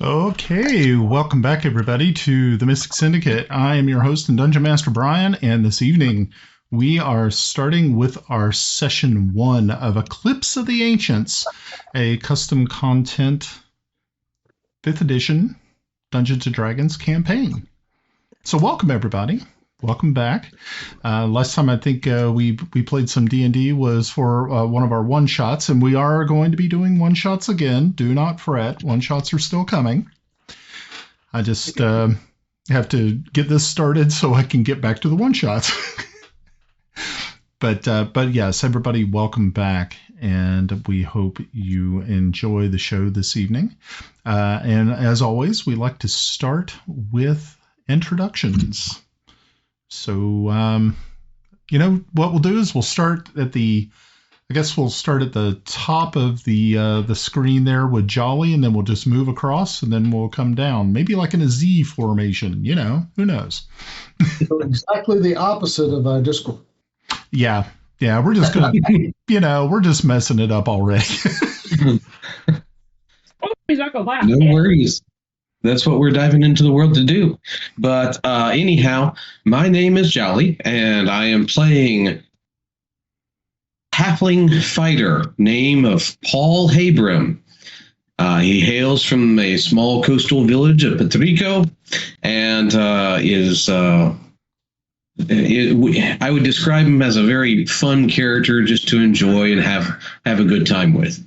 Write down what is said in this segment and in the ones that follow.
Okay, welcome back everybody to the Mystic Syndicate. I am your host and Dungeon Master Brian, and this evening we are starting with our session 1 of Eclipse of the Ancients, a custom content 5th edition Dungeons & Dragons campaign. So welcome everybody. Welcome back. Last time I think we played some D&D was for one of our one-shots, and we are going to be doing one-shots again. Do not fret. One-shots are still coming. I just have to get this started so I can get back to the one-shots. But yes, everybody, welcome back, and we hope you enjoy the show this evening. And as always, we like to start with introductions. So, you know, what we'll do is we'll start at the top of the screen there with Jolly, and then we'll just move across, and then we'll come down, maybe like in a Z formation, you know, who knows? So exactly the opposite of Discord. Yeah, we're just going to, you know, we're just messing it up already. No worries. That's what we're diving into the world to do. But anyhow, my name is Jolly, and I am playing Halfling Fighter, name of Paul Habram. He hails from a small coastal village of Patrico, and I would describe him as a very fun character just to enjoy and have a good time with.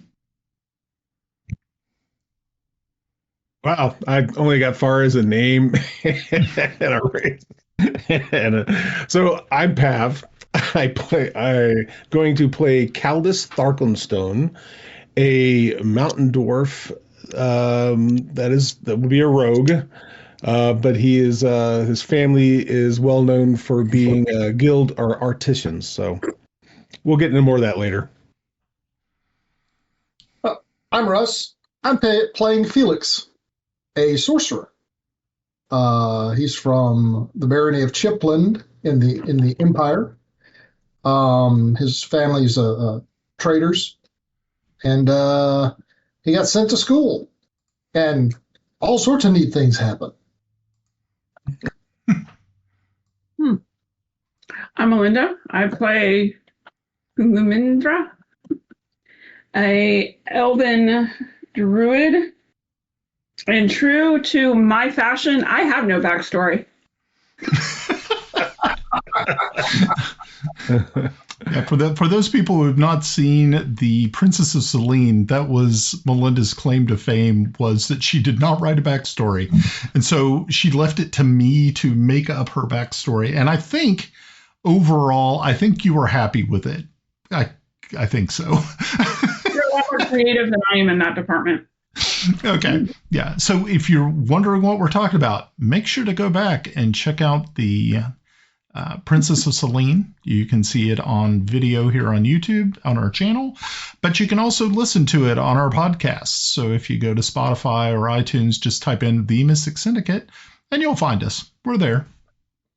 Wow, I only got far as a name and a race. So I'm Pav. I'm going to play Kaldris Tharkenstone, a mountain dwarf that would be a rogue, but he is his family is well known for being guild or artisans. So we'll get into more of that later. I'm Russ. I'm playing Felix, a sorcerer. He's from the barony of Chipland in the Empire. His family's traders, and he got sent to school, and all sorts of neat things happen. I'm Malinda. I play Lumindra, a elven druid. And true to my fashion, I have no backstory. Yeah, for those people who have not seen the Princess of Selene, that was Melinda's claim to fame, was that she did not write a backstory. And so she left it to me to make up her backstory. And I think overall, you were happy with it. I think so. You're a lot more creative than I am in that department. Okay. Yeah. So if you're wondering what we're talking about, make sure to go back and check out the Princess of Selene. You can see it on video here on YouTube on our channel, but you can also listen to it on our podcast. So if you go to Spotify or iTunes, just type in The Mystic Syndicate and you'll find us. We're there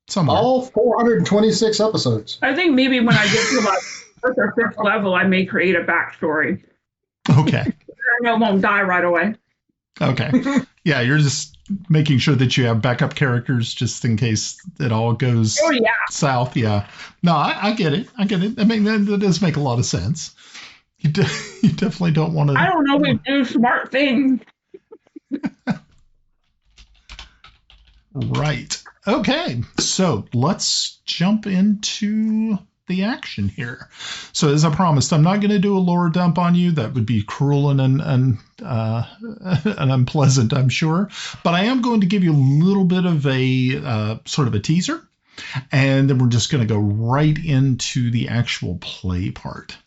somewhere. All 426 episodes. I think maybe when I get to about 4th or 5th level, I may create a backstory. Okay. I know it won't die right away. Okay. Yeah, you're just making sure that you have backup characters just in case it all goes south. Yeah. No, I get it. I mean, that does make a lot of sense. You definitely don't want to. I don't know if we do smart things. Right. Okay. So let's jump into the action here. So as I promised, I'm not going to do a lore dump on you. That would be cruel and unpleasant, I'm sure. But I am going to give you a little bit of a sort of a teaser, and then we're just going to go right into the actual play part.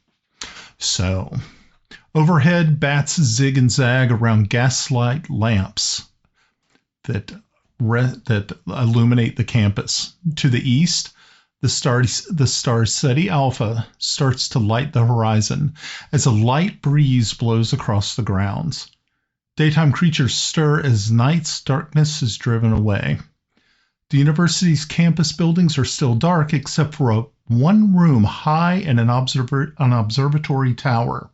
So overhead, bats zig and zag around gaslight lamps that illuminate the campus. To the east, the star Ceti Alpha starts to light the horizon as a light breeze blows across the grounds. Daytime creatures stir as night's darkness is driven away. The university's campus buildings are still dark except for one room high in an observatory tower.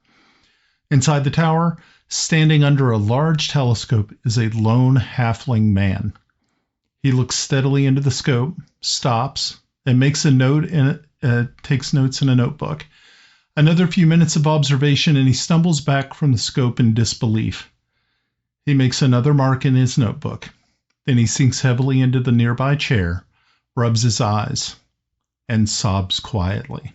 Inside the tower, Standing under a large telescope is a lone halfling man. He looks steadily into the scope, stops, and makes a note takes notes in a notebook. Another few minutes of observation, and he stumbles back from the scope in disbelief. He makes another mark in his notebook. Then he sinks heavily into the nearby chair, rubs his eyes, and sobs quietly.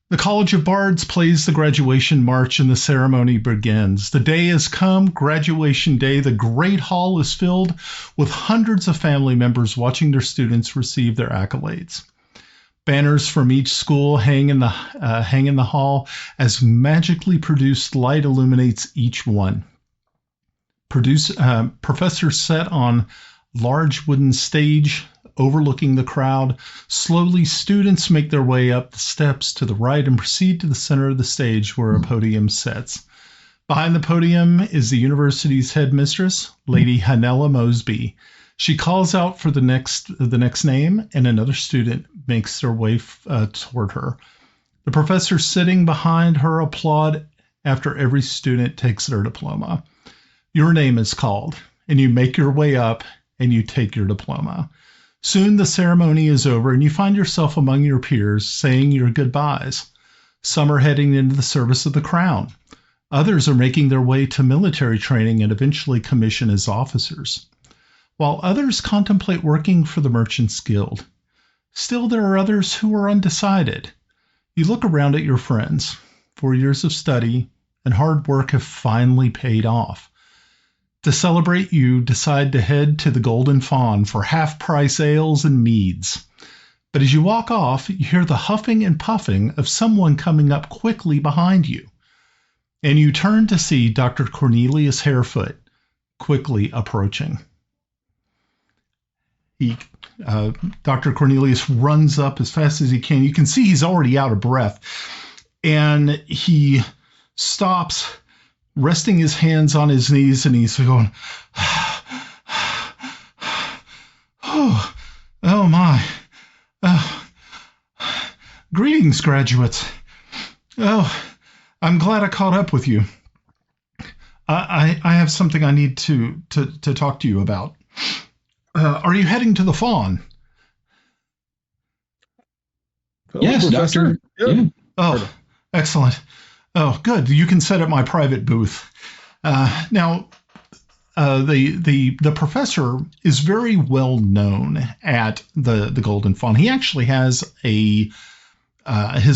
The College of Bards plays the graduation march and the ceremony begins. The day has come, graduation day. The great hall is filled with hundreds of family members watching their students receive their accolades. Banners from each school hang in the hall as magically produced light illuminates each one. Professors set on large wooden stage overlooking the crowd. Slowly, students make their way up the steps to the right and proceed to the center of the stage where a podium sits. Behind the podium is the university's headmistress, Lady Hanella Mosby. She calls out for the next name, and another student makes their way toward her. The professors sitting behind her applaud after every student takes their diploma. Your name is called, and you make your way up, and you take your diploma. Soon the ceremony is over, and you find yourself among your peers saying your goodbyes. Some are heading into the service of the crown. Others are making their way to military training and eventually commission as officers, while others contemplate working for the Merchants Guild. Still, there are others who are undecided. You look around at your friends. 4 years of study and hard work have finally paid off. To celebrate, you decide to head to the Golden Fawn for half-price ales and meads. But as you walk off, you hear the huffing and puffing of someone coming up quickly behind you. And you turn to see Dr. Cornelius Harefoot quickly approaching. Dr. Cornelius runs up as fast as he can. You can see he's already out of breath. And he stops, resting his hands on his knees, and he's going, oh my. Greetings, graduates. Oh, I'm glad I caught up with you. I have something I need to talk to you about. Are you heading to the Fawn? Yes, Doctor. Yeah. Oh, excellent. Oh, good. You can set up my private booth. Now, the professor is very well known at the Golden Fawn. He actually has his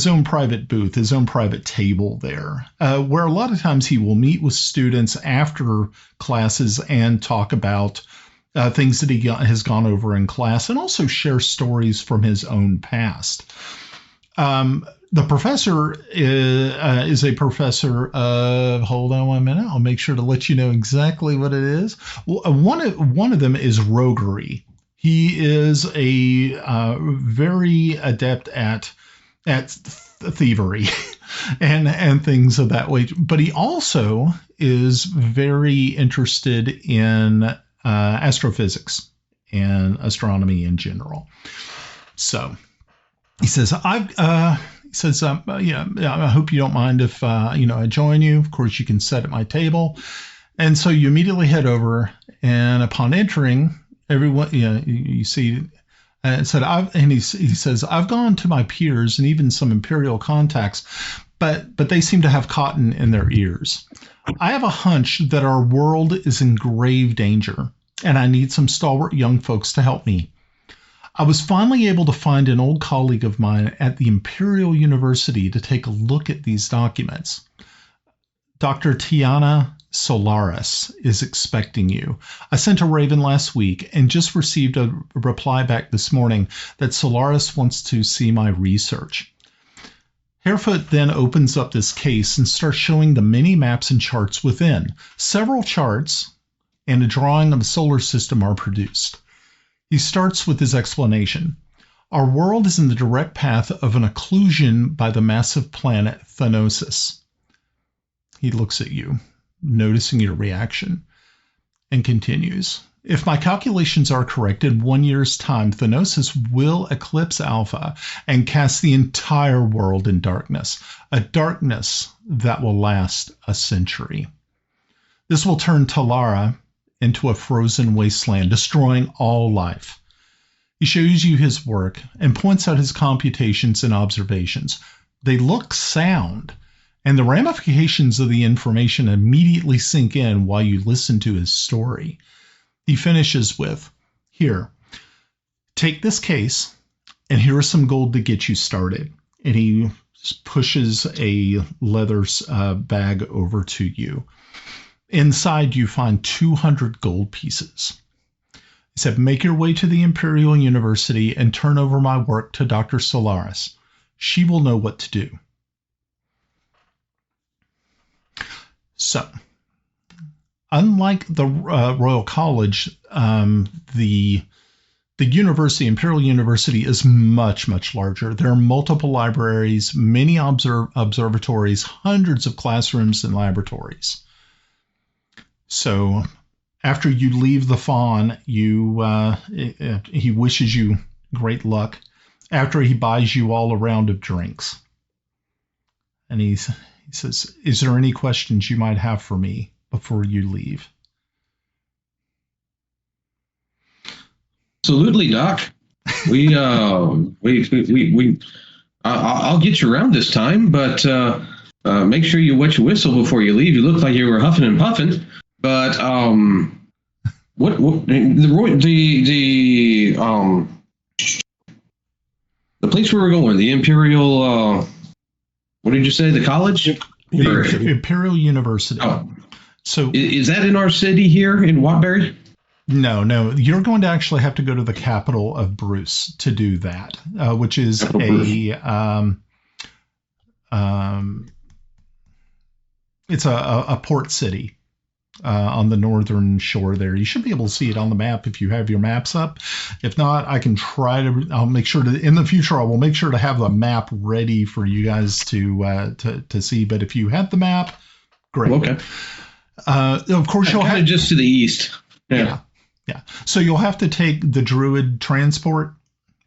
own private booth, his own private table there, where a lot of times he will meet with students after classes and talk about things that he has gone over in class, and also share stories from his own past. The professor is a professor of, hold on 1 minute, I'll make sure to let you know exactly what it is. One of them is roguery. He is a very adept at thievery and things of that way. But he also is very interested in astrophysics and astronomy in general. So he says, I hope you don't mind if I join you. Of course, you can sit at my table. And so you immediately head over, and upon entering, everyone, you see, he says, I've gone to my peers and even some Imperial contacts, but they seem to have cotton in their ears. I have a hunch that our world is in grave danger, and I need some stalwart young folks to help me. I was finally able to find an old colleague of mine at the Imperial University to take a look at these documents. Dr. Tiana Solarus is expecting you. I sent a raven last week and just received a reply back this morning that Solarus wants to see my research. Harefoot then opens up this case and starts showing the many maps and charts within. Several charts and a drawing of the solar system are produced. He starts with his explanation. Our world is in the direct path of an occlusion by the massive planet Thanosis. He looks at you, noticing your reaction, and continues. If my calculations are correct, in 1 year's time, Thanosis will eclipse Alpha and cast the entire world in darkness, a darkness that will last a century. This will turn Telara into a frozen wasteland, destroying all life. He shows you his work and points out his computations and observations. They look sound, and the ramifications of the information immediately sink in while you listen to his story. He finishes with, "Here, take this case, and here is some gold to get you started." And he pushes a leather bag over to you. Inside, you find 200 gold pieces. He said, "Make your way to the Imperial University and turn over my work to Dr. Solarus. She will know what to do." So, unlike the Royal College, the university, Imperial University, is much, much larger. There are multiple libraries, many observatories, hundreds of classrooms and laboratories. So after you leave the Fawn, he wishes you great luck after he buys you all a round of drinks. And he says, "Is there any questions you might have for me before you leave?" Absolutely, Doc. I'll get you around this time, but make sure you wet your whistle before you leave. You look like you were huffing and puffing. But what the place where we're going, the Imperial, what did you say, the college? Imperial University. Oh. So is that in our city here in Wattbury? No. You're going to actually have to go to the capital of Bruce to do that, which is it's a port city on the northern shore there. You should be able to see it on the map if you have your maps up. If not, I'll make sure to, in the future, I will make sure to have the map ready for you guys to see. But if you have the map, great. Okay. Of course, you'll have just to the east. Yeah. So you'll have to take the druid transport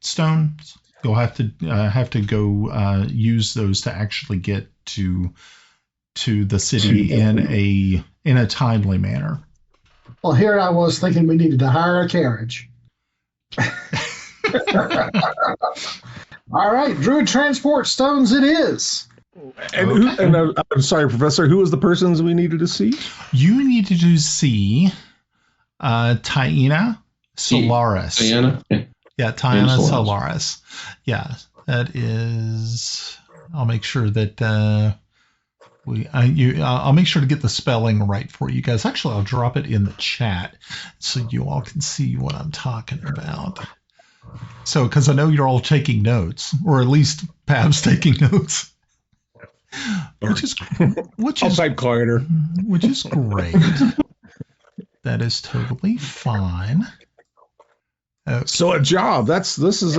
stones. You'll have to go use those to actually get to the city in a timely manner. Well, here I was thinking we needed to hire a carriage. All right, druid transport stones it is. And I'm sorry, Professor, who was the persons we needed to see? You needed to see Taina Solarus. Yeah, Taina Solarus. Yeah, that is. I'll make sure that I'll make sure to get the spelling right for you guys. Actually, I'll drop it in the chat so you all can see what I'm talking about. So, because I know you're all taking notes, or at least Pav's taking notes, which is I'll type quieter, which is great. That is totally fine. Okay. So a job. This is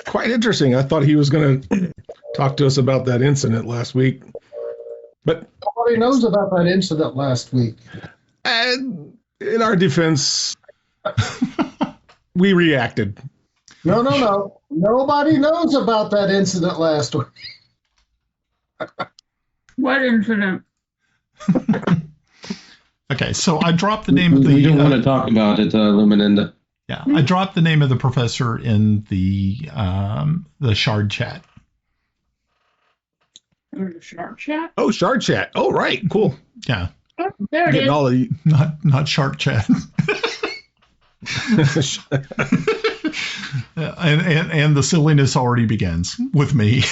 quite interesting. I thought he was going to talk to us about that incident last week, but nobody knows about that incident last week. And in our defense, we reacted. No. Nobody knows about that incident last week. What incident? Okay, so I dropped the name of the. We don't want to talk about it, Lumindra. Yeah, I dropped the name of the professor in the shard chat. Shard chat? Oh, shard chat. Oh, right, cool. Yeah. Oh, there it is. All of you. Not shark chat. and the silliness already begins with me.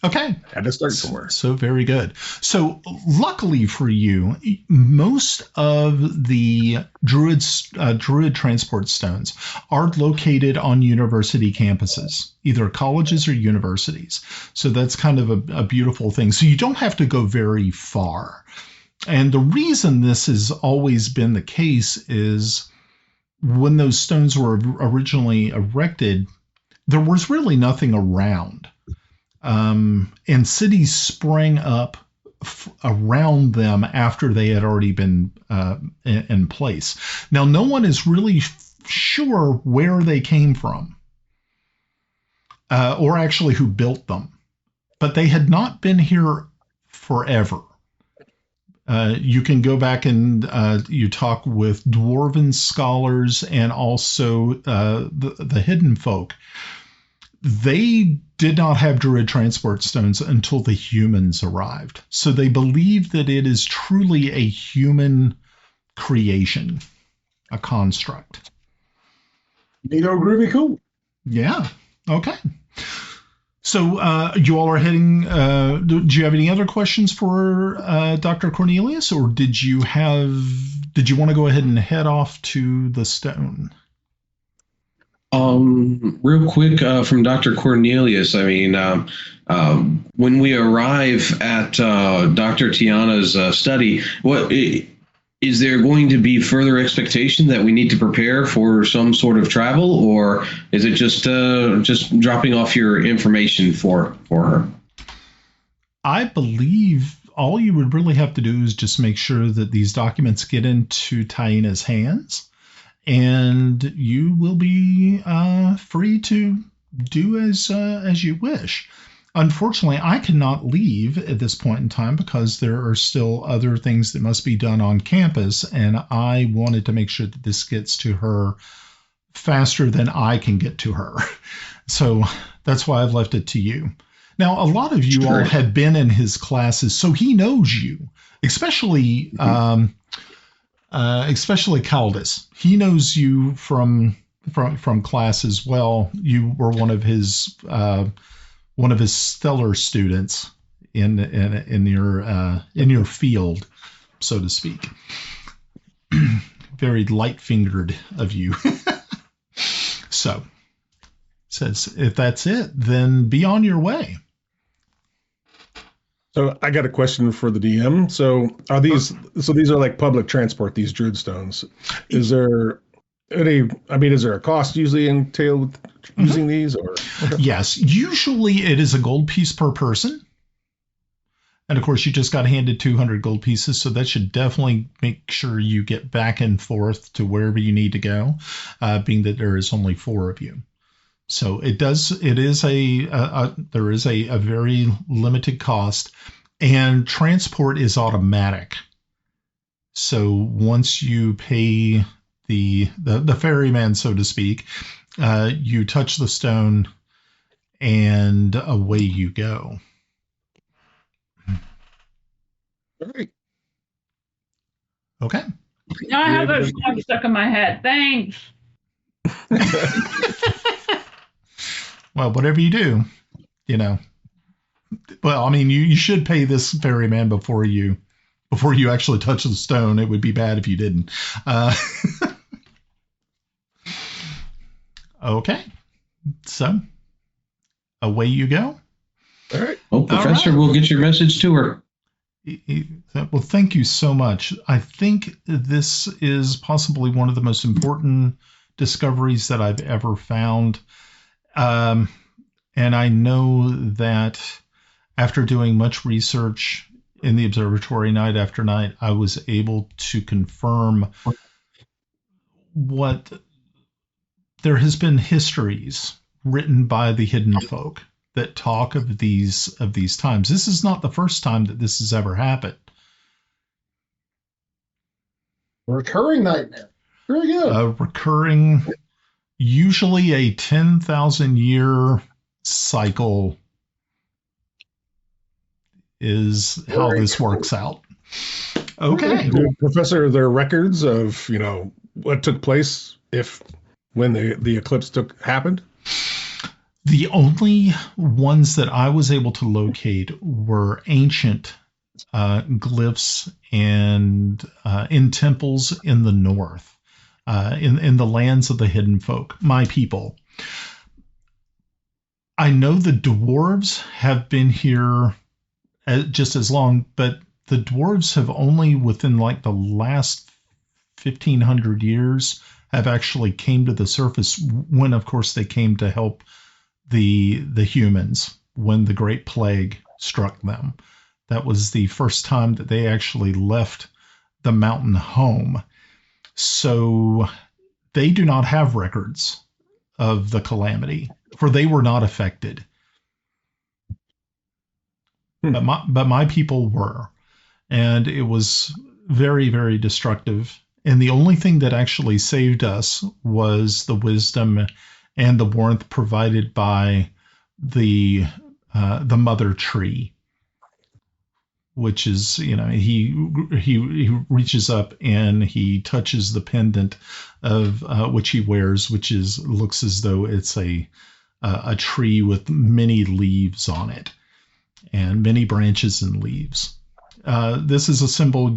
Okay. Had to start somewhere. So very good. So luckily for you, most of the druid transport stones are located on university campuses, either colleges or universities. So that's kind of a beautiful thing. So you don't have to go very far. And the reason this has always been the case is when those stones were originally erected, there was really nothing around. And cities sprang up around them after they had already been in place. Now, no one is really sure where they came from or actually who built them, but they had not been here forever. You can go back and you talk with dwarven scholars and also the hidden folk. They did not have druid transport stones until the humans arrived. So they believe that it is truly a human creation, a construct. Neato, groovy, cool. Yeah. Okay. So you all are heading. Do you have any other questions for Dr. Cornelius, or did you want to go ahead and head off to the stone? Real quick, from Dr. Cornelius, I mean, when we arrive at Dr. Tiana's study, is there going to be further expectation that we need to prepare for some sort of travel, or is it just dropping off your information for her? I believe all you would really have to do is just make sure that these documents get into Tiana's hands, and you will be free to do as you wish. Unfortunately, I cannot leave at this point in time because there are still other things that must be done on campus, and I wanted to make sure that this gets to her faster than I can get to her. So that's why I've left it to you. Now, a lot of you all had been in his classes, so he knows you, especially Kaldris. He knows you from class as well. You were one of his stellar students in your field, so to speak. Very light-fingered of you. So, says if that's it, then be on your way. So I got a question for the DM. So these are like public transport, these druid stones. Is there is there a cost usually entailed with using these, or? Yes, usually it is a gold piece per person. And of course, you just got handed 200 gold pieces, so that should definitely make sure you get back and forth to wherever you need to go, being that there is only 4 of you. So there is a very limited cost, and transport is automatic. So once you pay the ferryman, so to speak, you touch the stone and away you go. All right. Okay. Now I have those songs stuck in my head. Thanks. Well, whatever you do, well, I mean, you should pay this ferryman before you actually touch the stone. It would be bad if you didn't. Okay. So away you go. All right. Well, Professor, we'll get your message to her. Well, thank you so much. I think this is possibly one of the most important discoveries that I've ever found. And I know that after doing much research in the observatory night after night, I was able to confirm what there has been histories written by the hidden folk that talk of these times. This is not the first time that this has ever happened. Recurring nightmare. Very good. Recurring, usually a 10,000 year cycle is how this works out. Okay. Professor, are there records of, what took place when the eclipse happened? The only ones that I was able to locate were ancient glyphs and in temples in the north, in the lands of the hidden folk, my people. I know the dwarves have been here just as long, but the dwarves have only within like the last 1,500 years have actually came to the surface when, of course, they came to help the humans when the Great Plague struck them. That was the first time that they actually left the mountain home. So they do not have records of the calamity, for they were not affected. But my people were. And it was very, very destructive. And the only thing that actually saved us was the wisdom and the warmth provided by the mother tree, which is, he reaches up and he touches the pendant of which he wears, which looks as though it's a tree with many leaves on it and many branches and leaves. This is a symbol,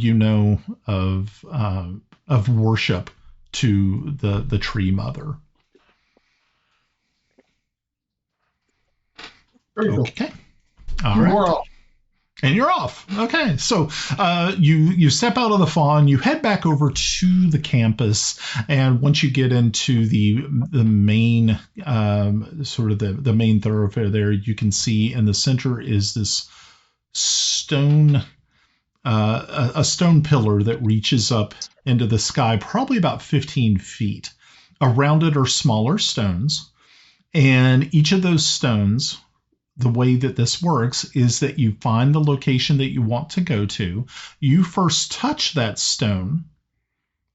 of worship to the tree mother. Okay. All right. We're off. And you're off. Okay. So you step out of the fawn, you head back over to the campus, and once you get into the main sort of the main thoroughfare there, you can see in the center is this stone a stone pillar that reaches up into the sky, probably about 15 feet. Around it are smaller stones, and each of those stones, the way that this works is that you find the location that you want to go to. You first touch that stone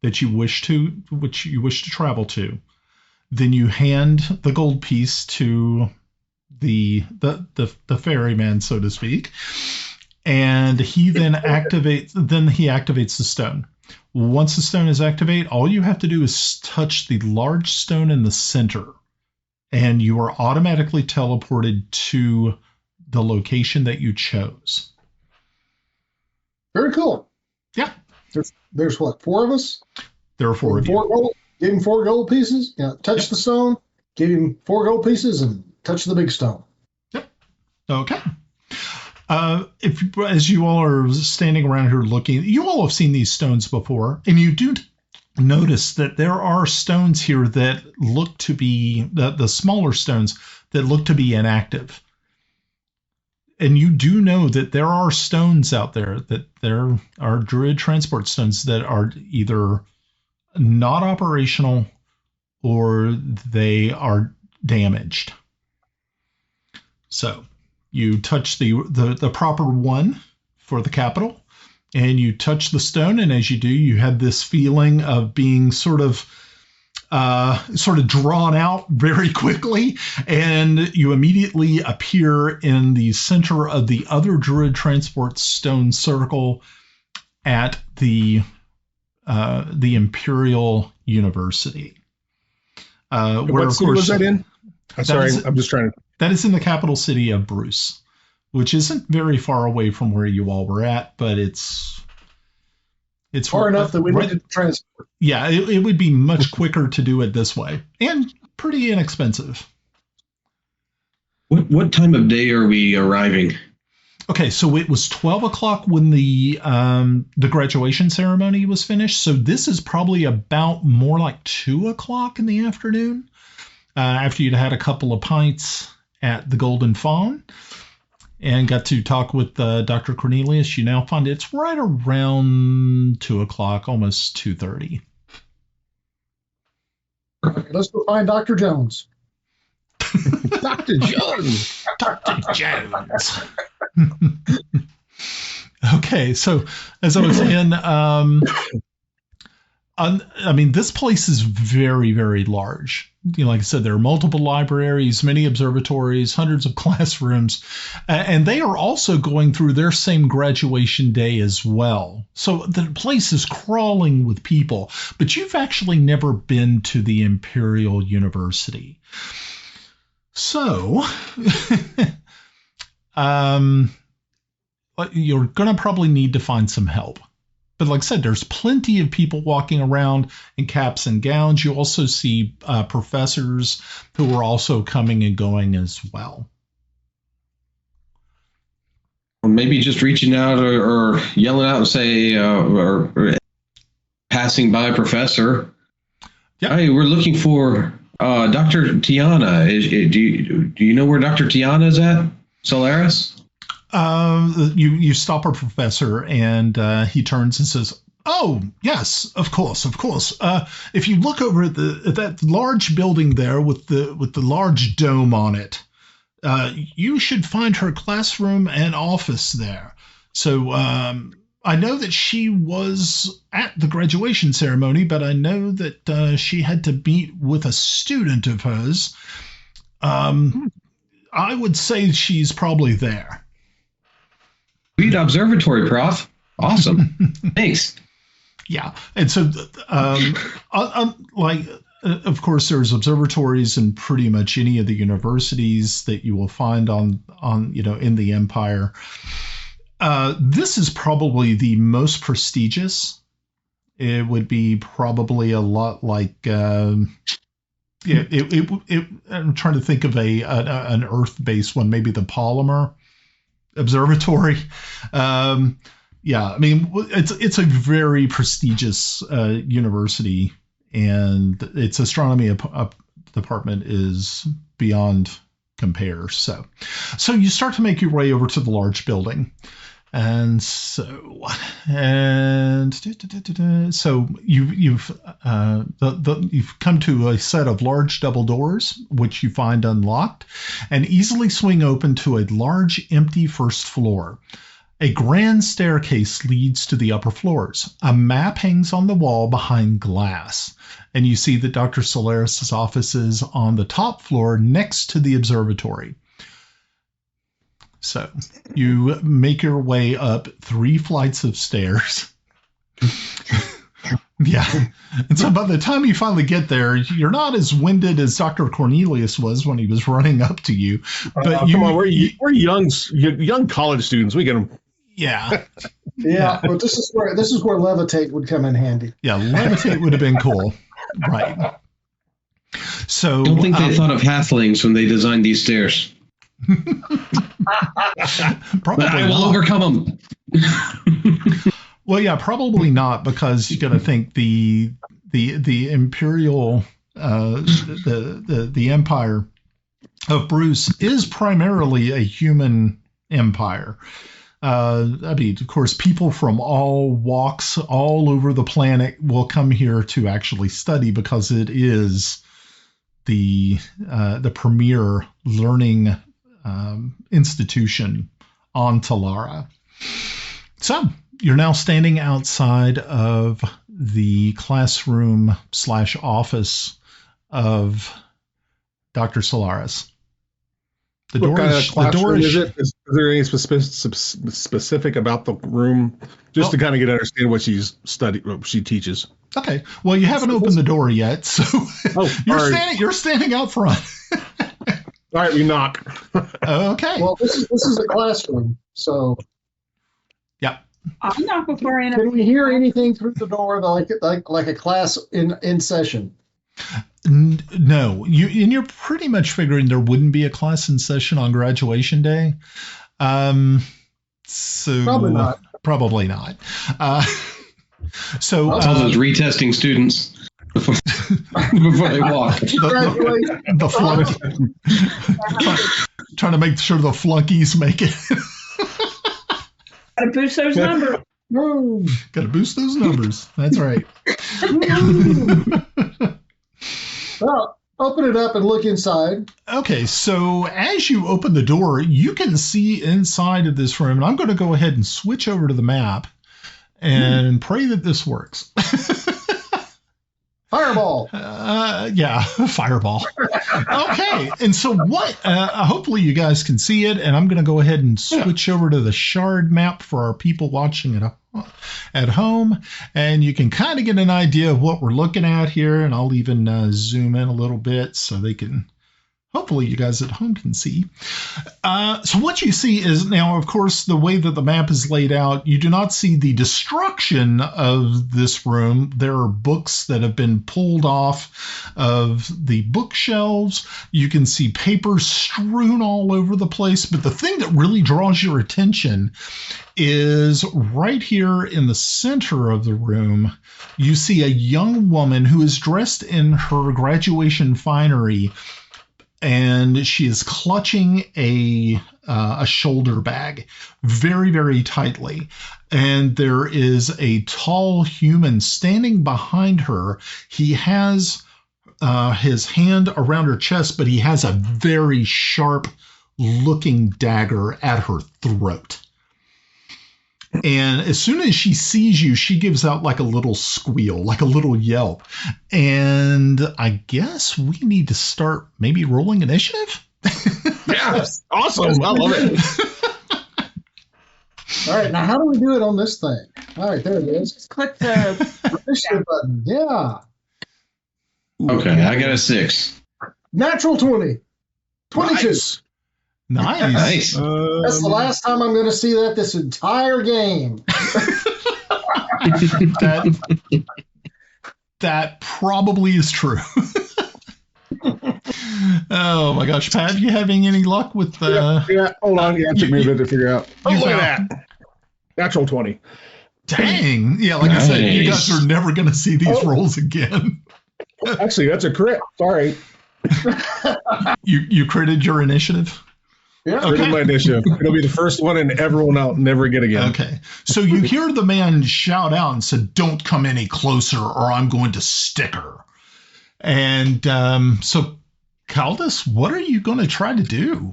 which you wish to travel to. Then you hand the gold piece to the ferryman, so to speak, and he then activates the stone. Once the stone is activated, all you have to do is touch the large stone in the center, and you are automatically teleported to the location that you chose. Very cool. Yeah. There's what, 4 of us? There are 4 of you. Give him 4 gold pieces. Yeah. Touch the stone. Give him 4 gold pieces and touch the big stone. Yep. Okay. As you all are standing around here looking, you all have seen these stones before, and you do notice that there are stones here that look to be the smaller stones that look to be inactive. And you do know that there are stones out there, that there are druid transport stones that are either not operational or they are damaged. So you touch the proper one for the capital, and you touch the stone, and as you do, you have this feeling of being sort of drawn out very quickly, and you immediately appear in the center of the other druid transport stone circle at the Imperial University. What city was that in? I'm sorry, I'm just trying to. That is in the capital city of Bruce, which isn't very far away from where you all were at, but it's far enough that we need to transport. Yeah, it would be much quicker to do it this way, and pretty inexpensive. What time of day are we arriving? Okay, so it was 12 o'clock when the graduation ceremony was finished. So this is probably about more like 2 o'clock in the afternoon, after you'd had a couple of pints at the Golden Fawn and got to talk with Dr. Cornelius. You now find it's right around 2 o'clock, almost 2:30. Let's go find Dr. Jones. Dr. Jones. Dr. Jones. Okay, so as I was saying, this place is very, very large. Like I said, there are multiple libraries, many observatories, hundreds of classrooms, and they are also going through their same graduation day as well. So the place is crawling with people, but you've actually never been to the Imperial University. So, you're going to probably need to find some help. But like I said, there's plenty of people walking around in caps and gowns. You also see professors who are also coming and going as well. Or maybe just reaching out or yelling out and say, or passing by professor. Yep. Hey, we're looking for Dr. Tiana. Do you know where Dr. Tiana is at? Solarus? You stop our professor, and he turns and says, "Oh, yes, of course, of course. If you look over at that large building there with the large dome on it, you should find her classroom and office there. So I know that she was at the graduation ceremony, but I know that she had to meet with a student of hers. I would say she's probably there." Sweet observatory, Prof. Awesome. Thanks. Yeah, and so of course, there's observatories in pretty much any of the universities that you will find on in the Empire. This is probably the most prestigious. It would be probably a lot like I'm trying to think of an Earth-based one, maybe the Polymer Observatory. Yeah, I mean, it's a very prestigious university, and its astronomy department is beyond compare. So you start to make your way over to the large building, and so you've come to a set of large double doors, which you find unlocked, and easily swing open to a large empty first floor. A grand staircase leads to the upper floors. A map hangs on the wall behind glass, and you see that Dr. Solarus' office is on the top floor next to the observatory. So you make your way up 3 flights of stairs. Yeah. And so by the time you finally get there, you're not as winded as Dr. Cornelius was when he was running up to you. But come on, we're young college students. We can. Yeah. Yeah, but this is where levitate would come in handy. Yeah, levitate would have been cool. Right. So I don't think they thought of halflings when they designed these stairs. Probably but I will overcome them. Well, yeah, probably not, because you got to think the Imperial the Empire of Bruce is primarily a human empire. I mean, of course, people from all walks all over the planet will come here to actually study, because it is the premier learning institution on Telara. So you're now standing outside of the classroom / office of Dr. Solarus. What kind of classroom is it? Is there any specific about the room, just to kind of get to understand what what she teaches? Okay. Well, you haven't opened the door yet, so you're standing out front. All right, we knock. Okay. Well, this is a classroom, so. Yeah. I'll knock before I enter. Can we hear anything through the door like a class in session? No, you're pretty much figuring there wouldn't be a class in session on graduation day. So probably not. So all those retesting students before they walk. The flunky, trying to make sure the flunkies make it. Gotta boost those numbers. Gotta boost those numbers. That's right. Well, open it up and look inside. Okay, so as you open the door, you can see inside of this room, and I'm going to go ahead and switch over to the map and pray that this works. Fireball. Yeah, fireball. Okay, and so what? Hopefully you guys can see it, and I'm going to go ahead and switch over to the shard map for our people watching at home, and you can kind of get an idea of what we're looking at here, and I'll even zoom in a little bit so they can. Hopefully you guys at home can see. So what you see is now, of course, the way that the map is laid out, you do not see the destruction of this room. There are books that have been pulled off of the bookshelves. You can see papers strewn all over the place. But the thing that really draws your attention is right here in the center of the room, you see a young woman who is dressed in her graduation finery, and she is clutching a shoulder bag very, very tightly. And there is a tall human standing behind her. He has his hand around her chest, but he has a very sharp looking dagger at her throat. And as soon as she sees you, she gives out like a little squeal, like a little yelp. And I guess we need to start maybe rolling initiative. Yes, awesome. I love it. All right, now how do we do it on this thing? All right, there it is. Just click the Initiative button. Yeah. Okay, I got a 6. Natural 20. 22. Nice. Nice. That's the last time I'm going to see that this entire game. That probably is true. Oh my gosh, Pat, you having any luck with the? Yeah, hold on. Yeah, it took me a bit to figure out. Oh, look at that. Natural 20. Dang. Yeah, like I said, you guys are never going to see these rolls again. Actually, that's a crit. Sorry. You critted your initiative? Yeah. Critted my initiative. It'll be the first one, and everyone out never get again. Okay. So you hear the man shout out and said, "Don't come any closer or I'm going to stick her." And so, Kaldris, what are you going to try to do?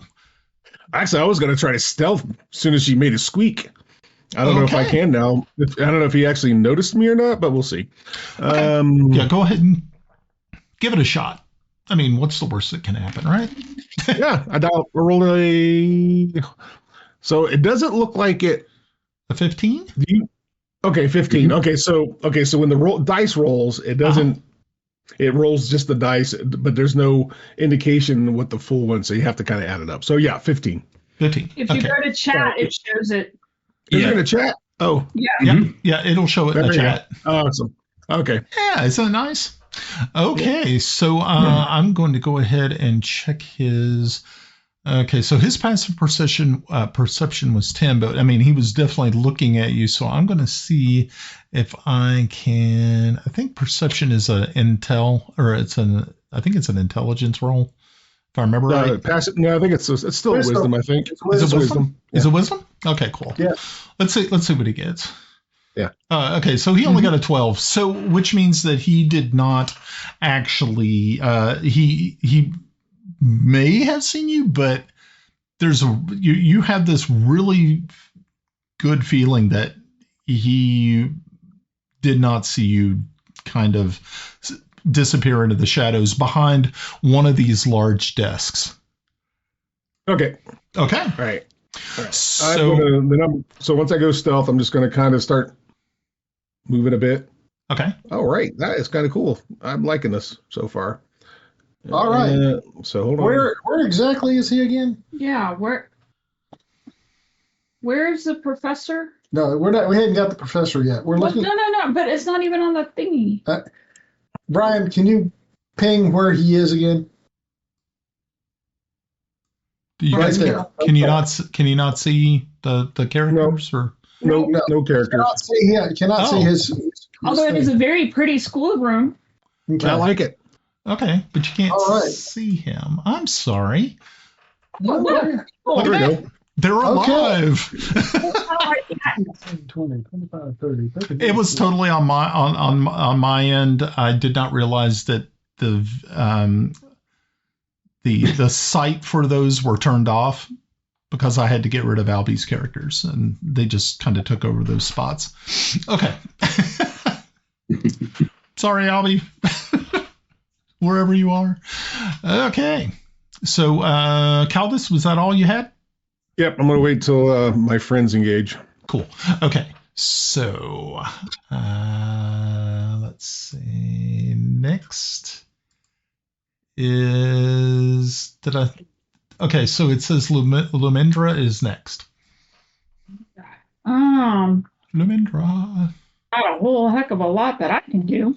Actually, I was going to try to stealth as soon as she made a squeak. I don't know if I can now. I don't know if he actually noticed me or not, but we'll see. Okay. Yeah, go ahead and give it a shot. I mean, what's the worst that can happen, right? Yeah, I rolled a. So it doesn't look like it. A 15? Okay, 15. Mm-hmm. Okay, so when the dice rolls, it doesn't. It rolls just the dice, but there's no indication what the full one. So you have to kind of add it up. So yeah, 15. 15. If you go to chat, it shows it. Is it in the chat? Oh, yeah. Yeah, it'll show it in the chat. Awesome. Okay. Yeah, isn't that nice? Okay, so I'm going to go ahead and check his. Okay, so his passive perception was 10, but I mean he was definitely looking at you. So I'm going to see if I can. I think perception is an intel, or I think it's an intelligence roll, if I remember right. Passive. No, I think it's still wisdom. I think It's wisdom. Is it wisdom? Okay, cool. Yeah. Let's see what he gets. Yeah. Okay, so he only got a 12, so which means that he did not actually. He may have seen you, but you have this really good feeling that he did not see you kind of disappear into the shadows behind one of these large desks. Okay. Okay. All right. So so once I go stealth, I'm just going to kind of start moving a bit. Okay. All right. That is kind of cool. I'm liking this so far. All right. So hold on. Where exactly is he again? Yeah, where's the professor? No, we hadn't got the professor yet. We're looking. No, but it's not even on the thingy. Brian, can you ping where he is again? Do you guys can you not see the characters or no characters? Cannot see his Although it is a very pretty schoolroom. Okay. I like it. Okay, but you can't see him. I'm sorry. What? Look at that. They're alive. 20, 25, 30. It was totally on my end. I did not realize that the sight for those were turned off because I had to get rid of Albie's characters, and they just kind of took over those spots. Okay. Sorry, Albie. Wherever you are. Okay. So, Kaldris, was that all you had? Yep. I'm going to wait till my friends engage. Cool. Okay. So, let's see. Next is okay, so it says Lumindra is next. Lumindra. Not a whole heck of a lot that I can do.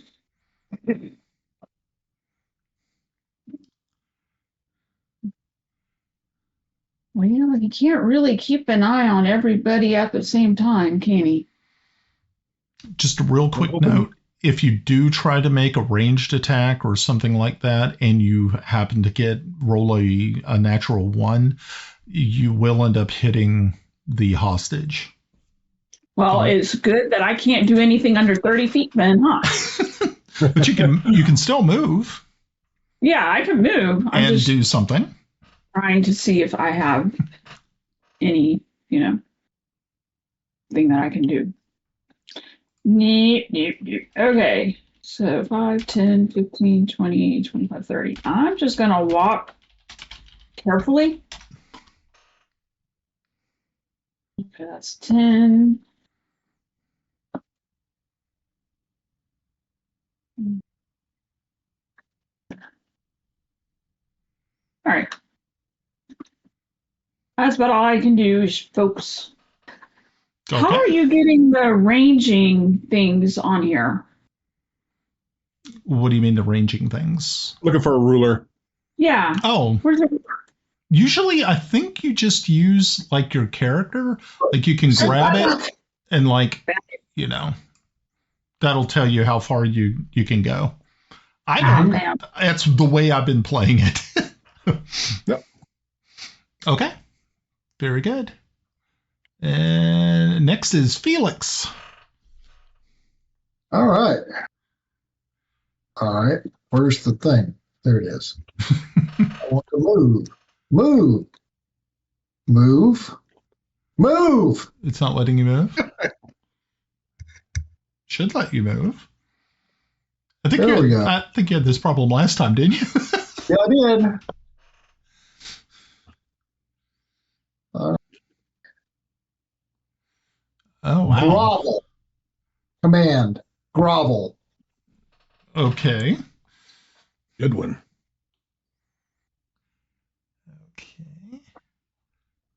Well, he can't really keep an eye on everybody at the same time, can he? Just a real quick note. if you do try to make a ranged attack or something like that, and you happen to roll a natural 1, you will end up hitting the hostage. Well, it's good that I can't do anything under 30 feet then, huh? But you can still move. Yeah, I can move. I'm and just do something. trying to see if I have any, thing that I can do. Okay. So 5, 10, 15, 20, 25, 30. I'm just going to walk carefully. Okay, that's 10. All right. That's about all I can do, folks. Okay. How are you getting the ranging things on here? What do you mean the ranging things? Looking for a ruler. Yeah. Oh, Where's it? usually I think you just use like your character. Like you can grab it and that'll tell you how far you can go. I don't. That's the way I've been playing it. Yep. Okay. Very good. And next is Felix. All right. Where's the thing? There it is. I want to move. Move. It's not letting you move. Should let you move. I think you had this problem last time, didn't you? Yeah, I did. Oh, wow. Grovel. Command. Grovel. Okay. Good one. Okay.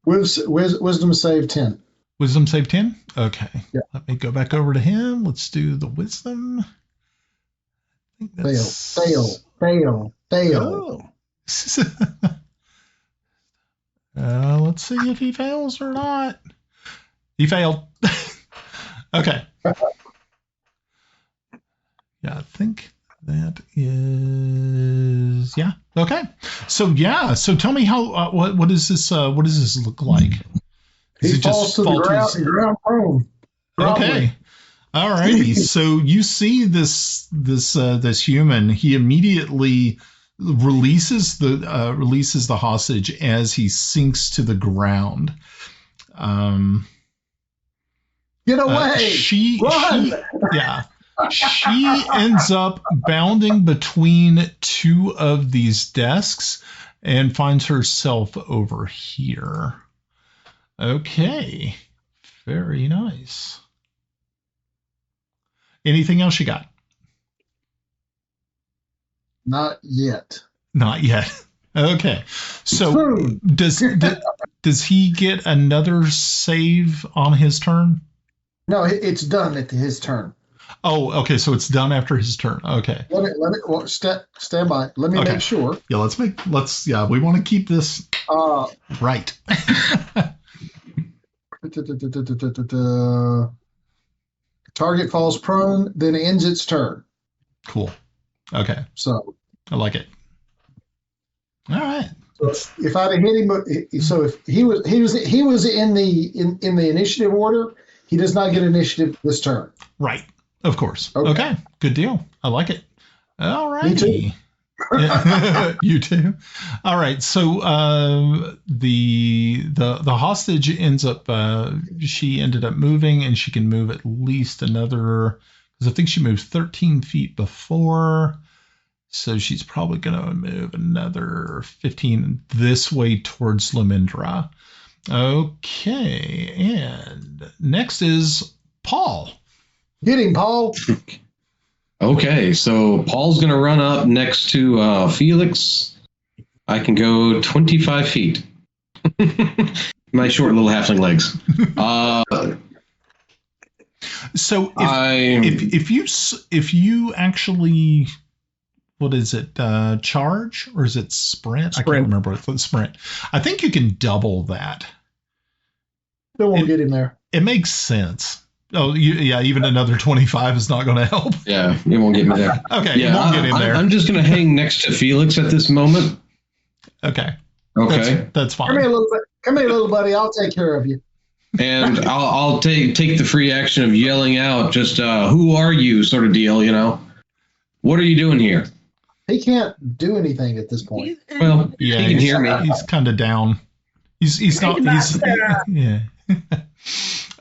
Wisdom save 10. Wisdom save 10? Okay. Yeah. Let me go back over to him. Let's do the wisdom. I think that's... Fail. Oh. Let's see if he fails or not. He failed. Okay. Yeah, I think that is okay. So tell me how what does this look like? He falls to the ground prone. Okay. All righty. So you see this human. He immediately releases the hostage as he sinks to the ground. Get away! She Run! She ends up bounding between two of these desks and finds herself over here. Okay. Very nice. Anything else you got? Not yet. Not yet. Okay. So does he get another save on his turn? No, it's done at his turn. Oh, okay. So it's done after his turn. Okay. Stand by. Let me make sure. Yeah, we want to keep this right. Target falls prone, then ends its turn. Cool. Okay. So I like it. All right. If I'd have hit him, so if he was in the initiative order, he does not get initiative this turn. Right. Of course. Okay. Good deal. I like it. All right. Me too. Yeah. You too. All right. So the hostage ends up. She ended up moving, and she can move at least another. Because I think she moved 13 feet before. So she's probably going to move another 15 this way towards Lumindra. Okay. And next is Paul. Get him, Paul. Okay, so Paul's going to run up next to Felix. I can go 25 feet. My short little halfling legs. So if you actually, what is it? Charge or is it sprint? I can't remember. It's sprint. I think you can double that. Still won't get him there. It makes sense. Oh, yeah, even another 25 is not going to help. Yeah, it won't get me there. Okay, Yeah, it won't get him there. I'm just going to hang next to Felix at this moment. Okay. Okay. That's fine. Come here, little bit. Come here, little buddy. I'll take care of you. And I'll take the free action of yelling out, just who are you, sort of deal. What are you doing here? He can't do anything at this point. Well, Yeah, he can hear me. He's kind of down. He's not. He's yeah.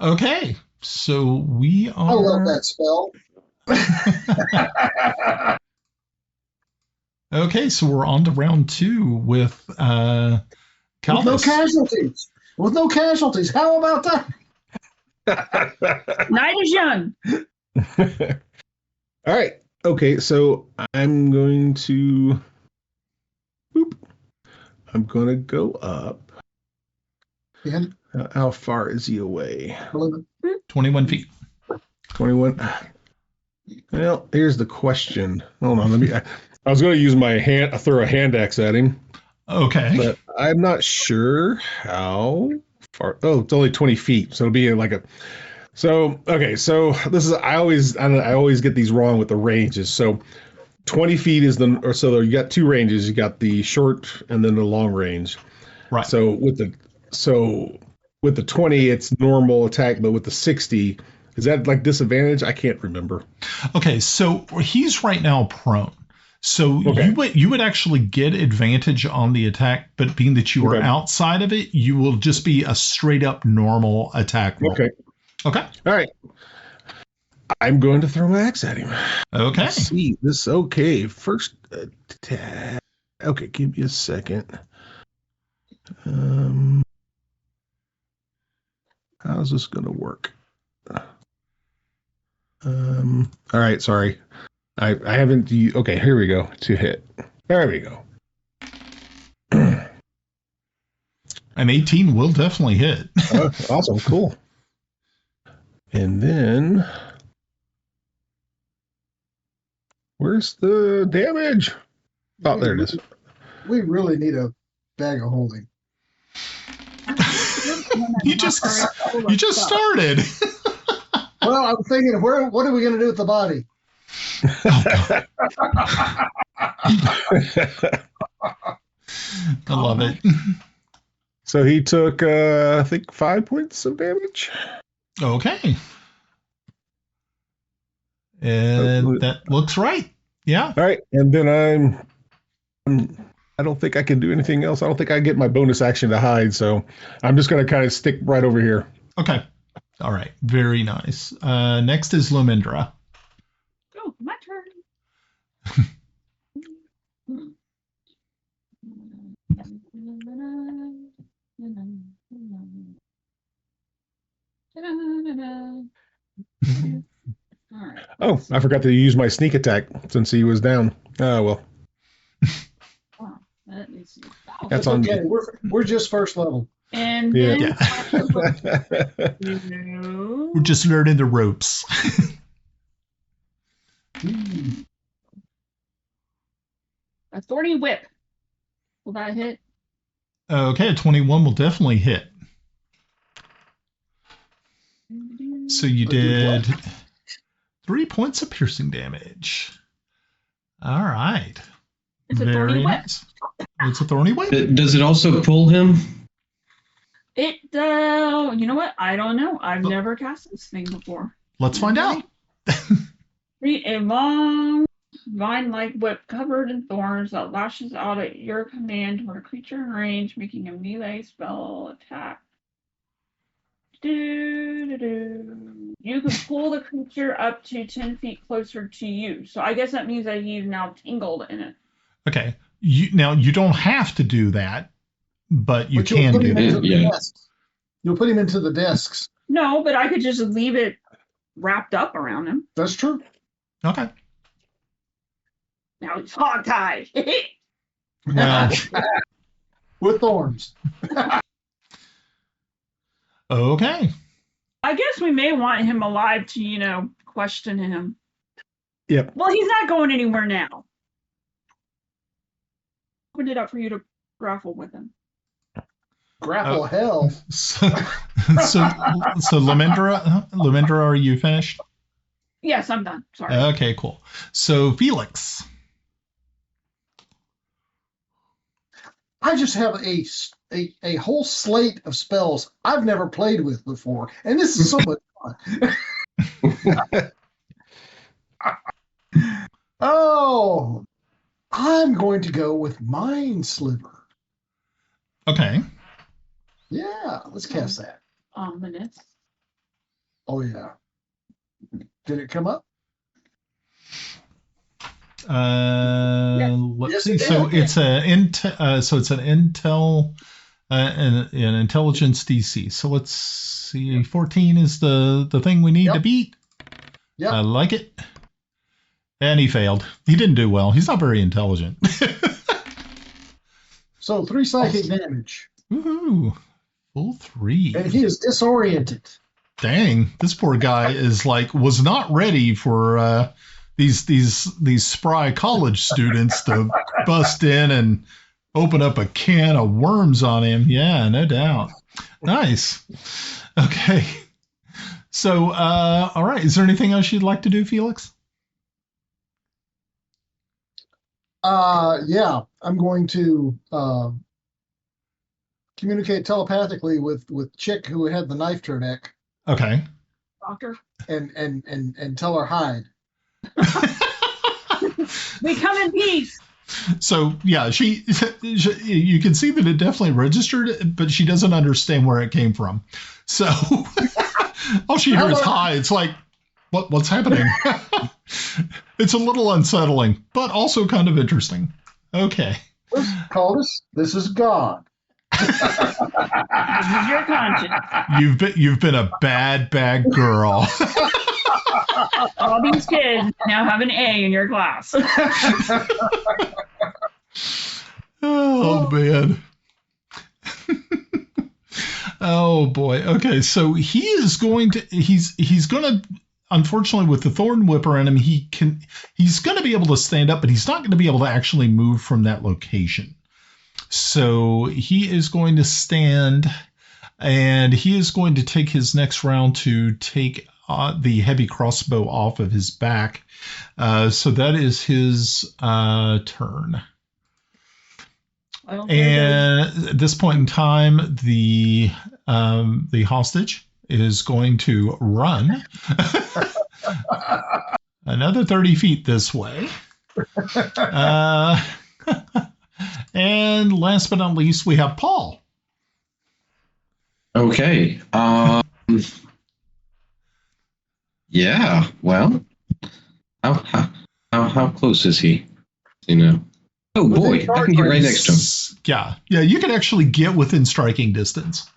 Okay, so we are. I love that spell. Okay, so we're on to round 2 with Kaldris. With no casualties. With no casualties. How about that? Night is young. All right. Okay, so I'm going to. Boop. I'm going to go up. Yeah. How far is he away? 21 feet. 21. Well, here's the question. Hold on. I was going to use my hand, throw a hand axe at him, Okay. but I'm not sure how far. Oh, it's only 20 feet, so it'll be like a. So okay, so this is I always get these wrong with the ranges. So 20 feet is so you got 2 ranges. You got the short and then the long range. Right. So with the 20, it's normal attack, but with the 60, is that like disadvantage? I can't remember. Okay, so he's right now prone. So Okay. you would actually get advantage on the attack, but being that you are Okay. outside of it, you will just be a straight up normal attack roll. Okay. Okay. All right. I'm going to throw my axe at him. Okay. Let's see this. Okay. First attack. Okay, give me a second. How's this going to work? All right. Sorry. I haven't. Okay, here we go. To hit. There we go. An 18 will definitely hit. Awesome. Cool. And then, where's the damage? Oh, there it is. We really need a bag of holding. You just started. Well, I'm thinking, what are we going to do with the body? I love it. So he took, I think, 5 points of damage. Okay. And that looks right. Yeah. All right, and then I don't think I can do anything else. I don't think I get my bonus action to hide, so I'm just going to kind of stick right over here. Okay. All right. Very nice. Next is Lumindra. Oh, my turn. All right. Oh, I forgot to use my sneak attack since he was down. Oh, well. Wow. Let me see. Oh, That's on Okay, me. we're just first level. and Yeah. then Yeah. no. We're just learning the ropes. A thorny whip. Will that hit? Okay, a 21 will definitely hit. So you did 3 points of piercing damage. All right. It's a thorny whip. nice. It's a thorny whip. Does it also pull him? It, you know what? I don't know. I've never cast this thing before. Let's find out. Create a long, vine-like whip covered in thorns that lashes out at your command toward a creature in range, making a melee spell attack. You can pull the creature up to 10 feet closer to you. So I guess that means that he's now tangled in it. Okay. Now, you don't have to do that, but you But you'll can put do him that. into the Yeah. desks. You'll put him into the desks. No, but I could just leave it wrapped up around him. That's true. Okay. Now he's hogtied. Well, With thorns. okay. I guess we may want him alive to, question him. Yep. Well, he's not going anywhere now. Opened it up for you to grapple with him. Grapple hell. So, so Lumindra, are you finished? Yes, I'm done. Sorry. Okay, cool. So Felix. I just have a whole slate of spells I've never played with before, and this is so much fun. Oh, I'm going to go with Mind Sliver. Okay. Yeah, let's cast that. Ominous. Oh yeah. Did it come up? Let's Yes, see. it So did. it's an intel, an intelligence DC. So let's see. 14 is the thing we need to Yep. beat. Yep. I like it. And he failed. He didn't do well. He's not very intelligent. So 3 psychic damage. Woohoo! Full 3. And he is disoriented. Dang, this poor guy was not ready for these spry college students to bust in and open up a can of worms on him. Yeah, no doubt. Nice. Okay. So, all right. Is there anything else you'd like to do, Felix? Yeah, I'm going to communicate telepathically with Chick who had the knife to her neck. Okay. Doctor. And tell her hide. We come in peace. So yeah, she you can see that it definitely registered, but she doesn't understand where it came from. So all she hears is hi. It's like, what's happening? It's a little unsettling, but also kind of interesting. Okay. Kaldris, this is God. This is your conscience. You've been a bad girl. All these kids now have an A in your class. Oh man. Oh boy. Okay, so he's going to unfortunately with the thorn whipper in him, he's going to be able to stand up, but he's not going to be able to actually move from that location. So he is going to stand, and he is going to take his next round to take the heavy crossbow off of his back. So that is his turn. And at this point in time, the hostage is going to run another 30 feet this way. And last but not least, we have Paul. Okay. Yeah. Well, how close is he? You know. Oh boy, I can get right next to him. Yeah. You can actually get within striking distance.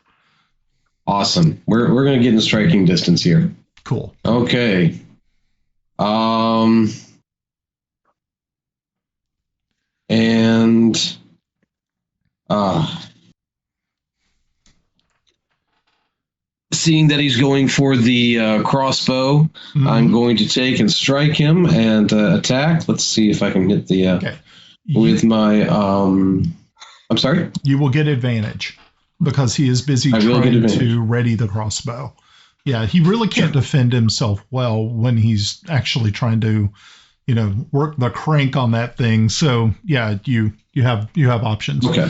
Awesome. We're gonna get in striking distance here. Cool. Okay. And seeing that he's going for the crossbow, I'm going to take and strike him and attack. Let's see if I can hit the okay. With my I'm sorry? You will get advantage because he is busy trying to ready the crossbow. Yeah, he really can't defend himself well when he's actually trying to, work the crank on that thing. So yeah, you have options. Okay.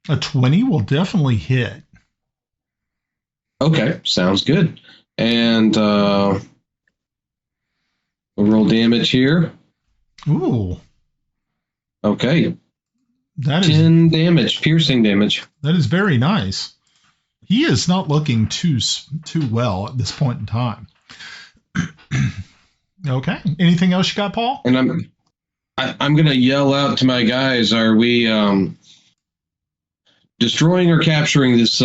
A 20 will definitely hit. Okay, sounds good. And we'll roll damage here. Ooh. Okay. That is 10 damage, piercing damage. That is very nice. He is not looking too well at this point in time. Okay. Anything else you got, Paul? And I'm going to yell out to my guys, are we destroying or capturing this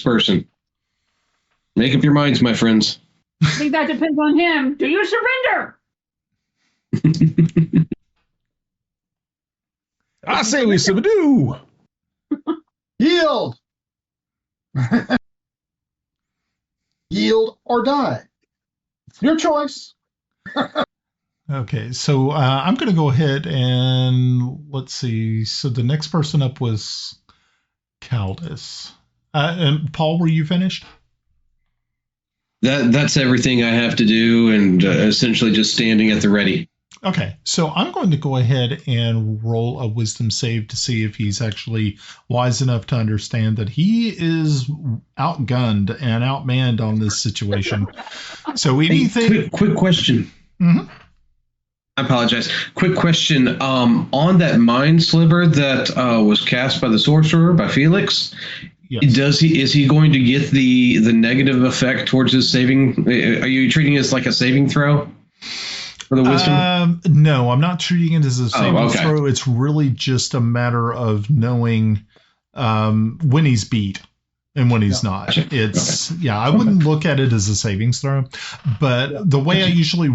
person? Make up your minds, my friends. I think that depends on him. Do you surrender? I say we subdue. Yield. Yield or die. Your choice. Okay, so I'm going to go ahead and let's see. So the next person up was Kaldris. And Paul, were you finished? That's everything I have to do, and essentially just standing at the ready. Okay, so I'm going to go ahead and roll a wisdom save to see if he's actually wise enough to understand that he is outgunned and outmanned on this situation. So anything. Hey, quick question. Mm-hmm. I apologize. Quick question. On that mind sliver that was cast by the sorcerer, by Felix, Yes. is he going to get the negative effect towards his saving? Are you treating it as like a saving throw for the wisdom? No, I'm not treating it as a saving okay. throw. It's really just a matter of knowing when he's beat and when he's not. Gotcha. It's I wouldn't look at it as a savings throw, but the way I usually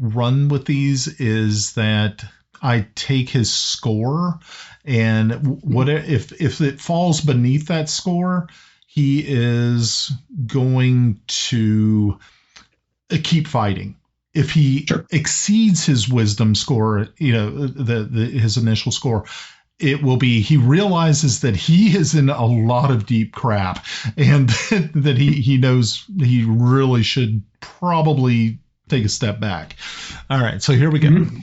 run with these is that I take his score, and what if it falls beneath that score, he is going to keep fighting. If he exceeds his wisdom score, his initial score, it will be he realizes that he is in a lot of deep crap, and that he knows he really should probably take a step back. All right, so here we go. Mm-hmm.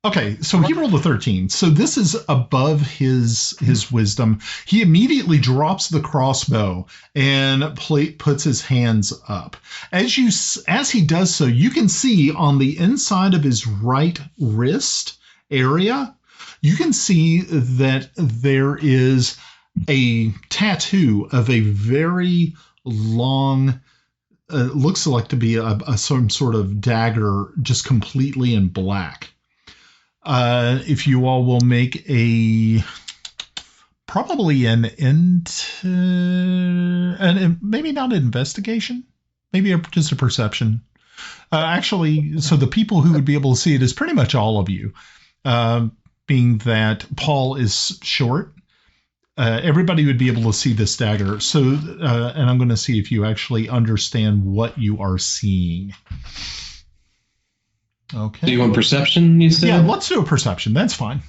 Okay, so he rolled a 13. So this is above his wisdom. He immediately drops the crossbow and puts his hands up. As he does so, you can see on the inside of his right wrist area, you can see that there is a tattoo of a very long, looks like to be some sort of dagger, just completely in black. If you all will make probably and maybe not an investigation, maybe just a perception. Actually, so the people who would be able to see it is pretty much all of you, being that Paul is short. Everybody would be able to see this dagger. So, and I'm going to see if you actually understand what you are seeing. Okay. Do you want perception, you said? Yeah, let's do a perception. That's fine.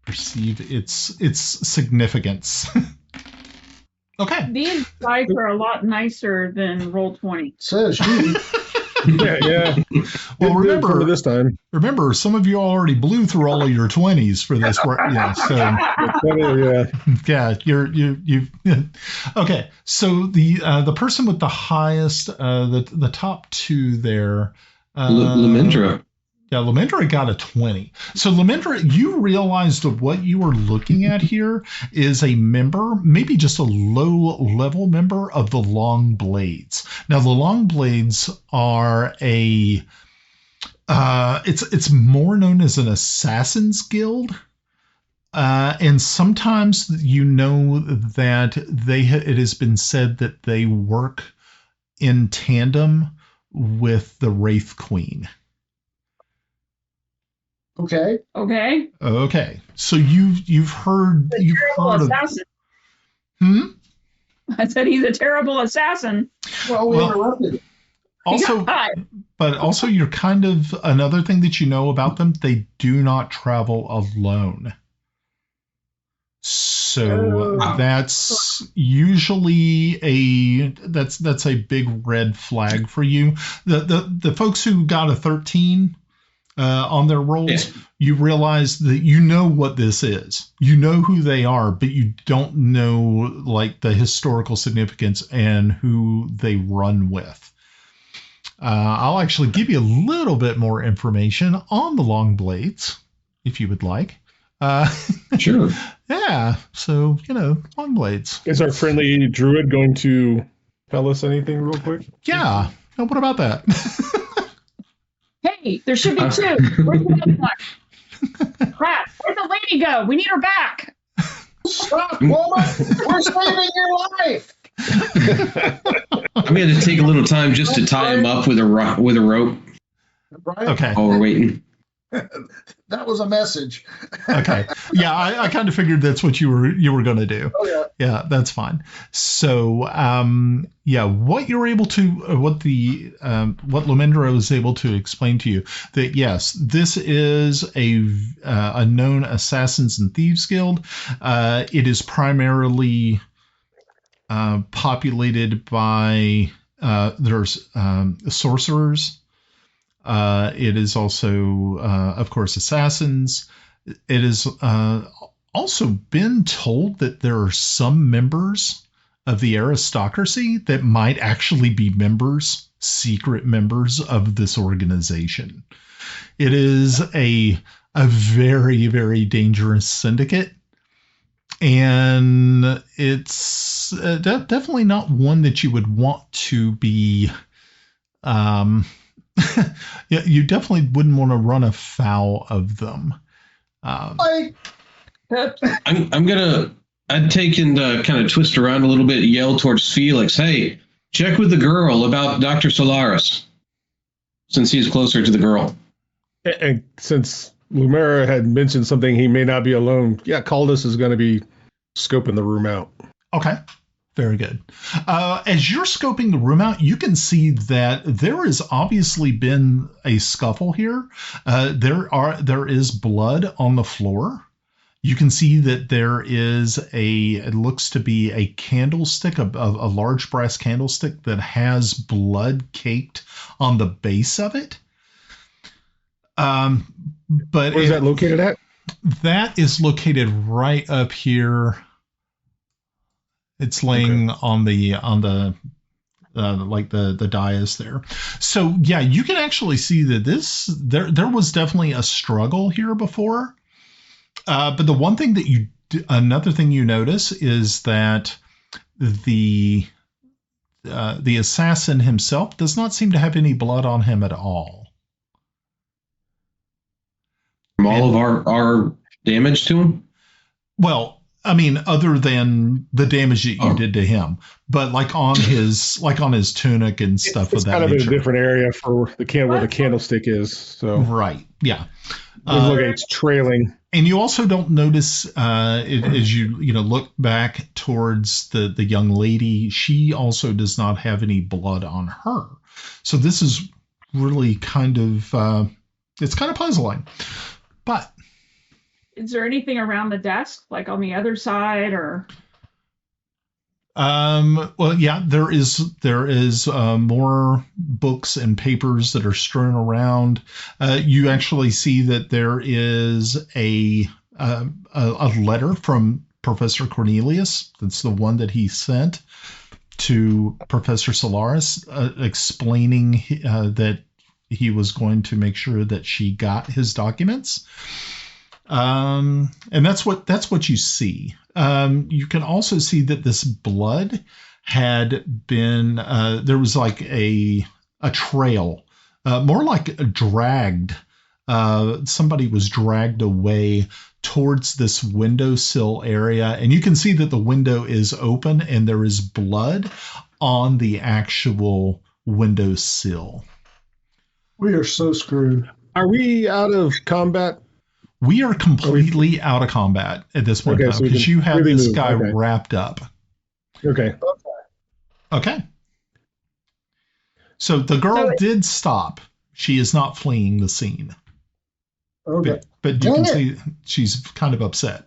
Perceive its significance. Okay. These dice are a lot nicer than Roll20. Says you. Yeah. Well, remember this time. Remember, some of you already blew through all of your 20s for this. Yeah. So you. Okay. So the person with the highest, the top two there. Lumindra. Yeah, Lumindra got a 20. So Lumindra, you realized that what you are looking at here is a member, maybe just a low-level member of the Long Blades. Now, the Long Blades are it's more known as an assassin's guild. And sometimes you know that it has been said that they work in tandem with the Wraith Queen. Okay. So you've heard of assassin. I said he's a terrible assassin. Well, we interrupted. Also you're kind of another thing that you know about them. They do not travel alone. So that's usually that's a big red flag for you. The folks who got a 13. On their rolls, you realize that you know what this is. You know who they are, but you don't know like the historical significance and who they run with. I'll actually give you a little bit more information on the Long Blades, if you would like. Sure. Yeah. So, Long Blades. Is our friendly druid going to tell us anything real quick? Yeah. What about that? Hey, there should be two. Where's the other one? Crap, where'd the lady go? We need her back. Stop, woman! We're saving your life. I'm going to take a little time just to tie him up with a rope. Right. Okay. While we're waiting. That was a message. Okay. Yeah, I kind of figured that's what you were going to do. Oh, yeah. Yeah, that's fine. So, yeah, what you're able to, what Lumindra was able to explain to you, that yes, this is a known assassins and thieves guild. It is primarily populated by there's sorcerers. It is also, of course, assassins. It is also been told that there are some members of the aristocracy that might actually be members, secret members of this organization. It is a very, very dangerous syndicate. And it's definitely not one that you would want to be... yeah, you definitely wouldn't want to run afoul of them. I'd take and kind of twist around a little bit, yell towards Felix, hey, check with the girl about Dr. Solarus, since he's closer to the girl. And since Lumera had mentioned something, he may not be alone. Yeah, Kaldris is going to be scoping the room out. Okay. Very good. As you're scoping the room out, you can see that there has obviously been a scuffle here. There is blood on the floor. You can see that there is it looks to be a candlestick, a large brass candlestick that has blood caked on the base of it. But where is that located at? That is located right up here. It's laying on the like the dais there. So yeah, you can actually see that there was definitely a struggle here before. But the one thing that another thing you notice is that the assassin himself does not seem to have any blood on him at all. From all of our damage to him? Well, I mean, other than the damage that you did to him, but like on his tunic and stuff of that kind of nature. in a different area for where the candlestick is. So right, yeah. It's trailing. And you also don't notice as you look back towards the young lady. She also does not have any blood on her. So this is really kind of it's kind of puzzling, but. Is there anything around the desk, like on the other side, or? Well, yeah, there is more books and papers that are strewn around. You actually see that there is a letter from Professor Cornelius. That's the one that he sent to Professor Solarus, explaining that he was going to make sure that she got his documents. And that's what you see. You can also see that this blood had been there was like a trail, more like dragged. Somebody was dragged away towards this windowsill area, and you can see that the window is open and there is blood on the actual windowsill. We are so screwed. Are we out of combat? We are completely out of combat at this point in time because you have this guy wrapped up. Okay. So the girl did stop. She is not fleeing the scene. Okay. But you can see she's kind of upset.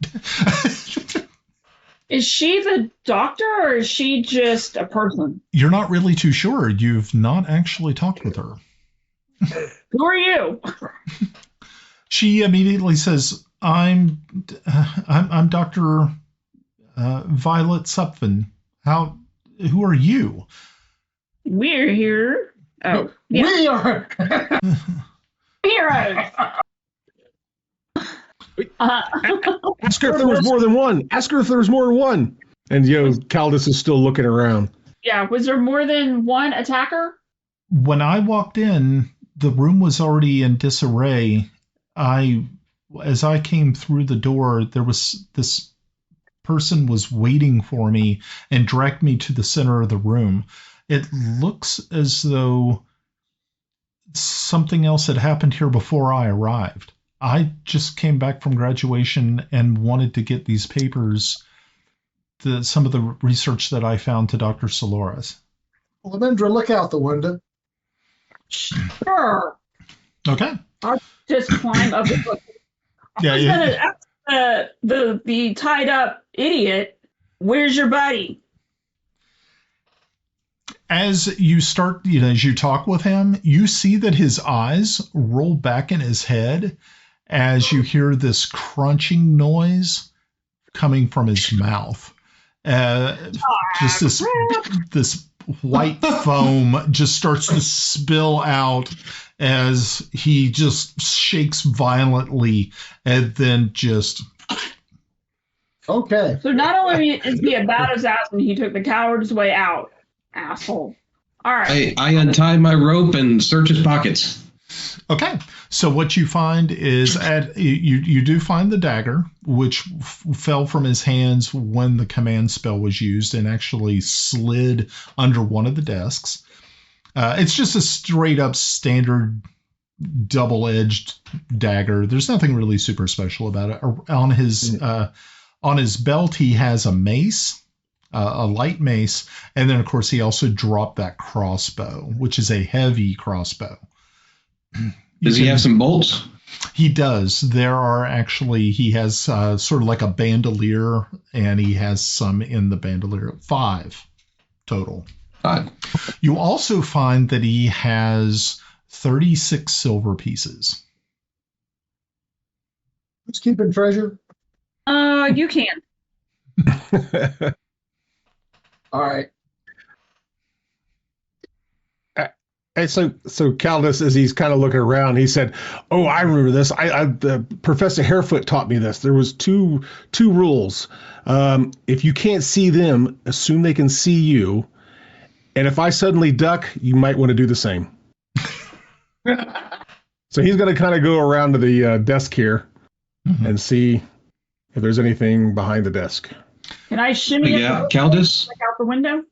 Is she the doctor or is she just a person? You're not really too sure. You've not actually talked with her. Who are you? She immediately says, I'm Dr. Violet Supfin. Who are you? We're here. Oh, yeah. We are heroes. Ask her if there was more than one. Ask her if there was more than one. And Kaldris is still looking around. Yeah, was there more than one attacker? When I walked in, the room was already in disarray. As I came through the door, there was this person was waiting for me and dragged me to the center of the room. It looks as though something else that happened here before I arrived. I just came back from graduation and wanted to get these papers, some of the research that I found to Dr. Solarus. Lumindra, look out the window. Sure. Okay. I'll just climb up the book. Yeah, I was gonna ask the tied up idiot, where's your buddy? As you start, as you talk with him, you see that his eyes roll back in his head as you hear this crunching noise coming from his mouth. Just this white foam just starts to spill out as he just shakes violently and then just... Okay. So not only is he about his ass when he took the coward's way out, asshole. All right. I untie my rope and search his pockets. Okay, so what you find is you do find the dagger, which fell from his hands when the command spell was used and actually slid under one of the desks. It's just a straight up standard double-edged dagger. There's nothing really super special about it. On his belt, he has a mace, a light mace, and then of course he also dropped that crossbow, which is a heavy crossbow. Does he have some bolts? He does. He has sort of like a bandolier, and he has some in the bandolier. 5 total. 5. You also find that he has 36 silver pieces. Who's keeping treasure? You can. All right. And so Kaldris, as he's kind of looking around, he said, "Oh, I remember this. Professor Harefoot taught me this. There was two rules. If you can't see them, assume they can see you. And if I suddenly duck, you might want to do the same." So he's going to kind of go around to the desk here and see if there's anything behind the desk. Can I shimmy Kaldris? out the window?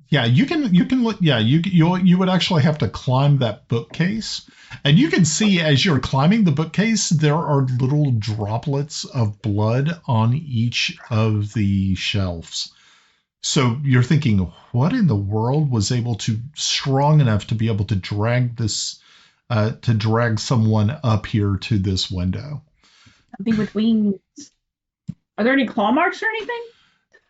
Yeah, you can look. Yeah, you would actually have to climb that bookcase, and you can see as you're climbing the bookcase, there are little droplets of blood on each of the shelves. So you're thinking, what in the world was strong enough to be able to drag someone up here to this window? Something with wings. Are there any claw marks or anything?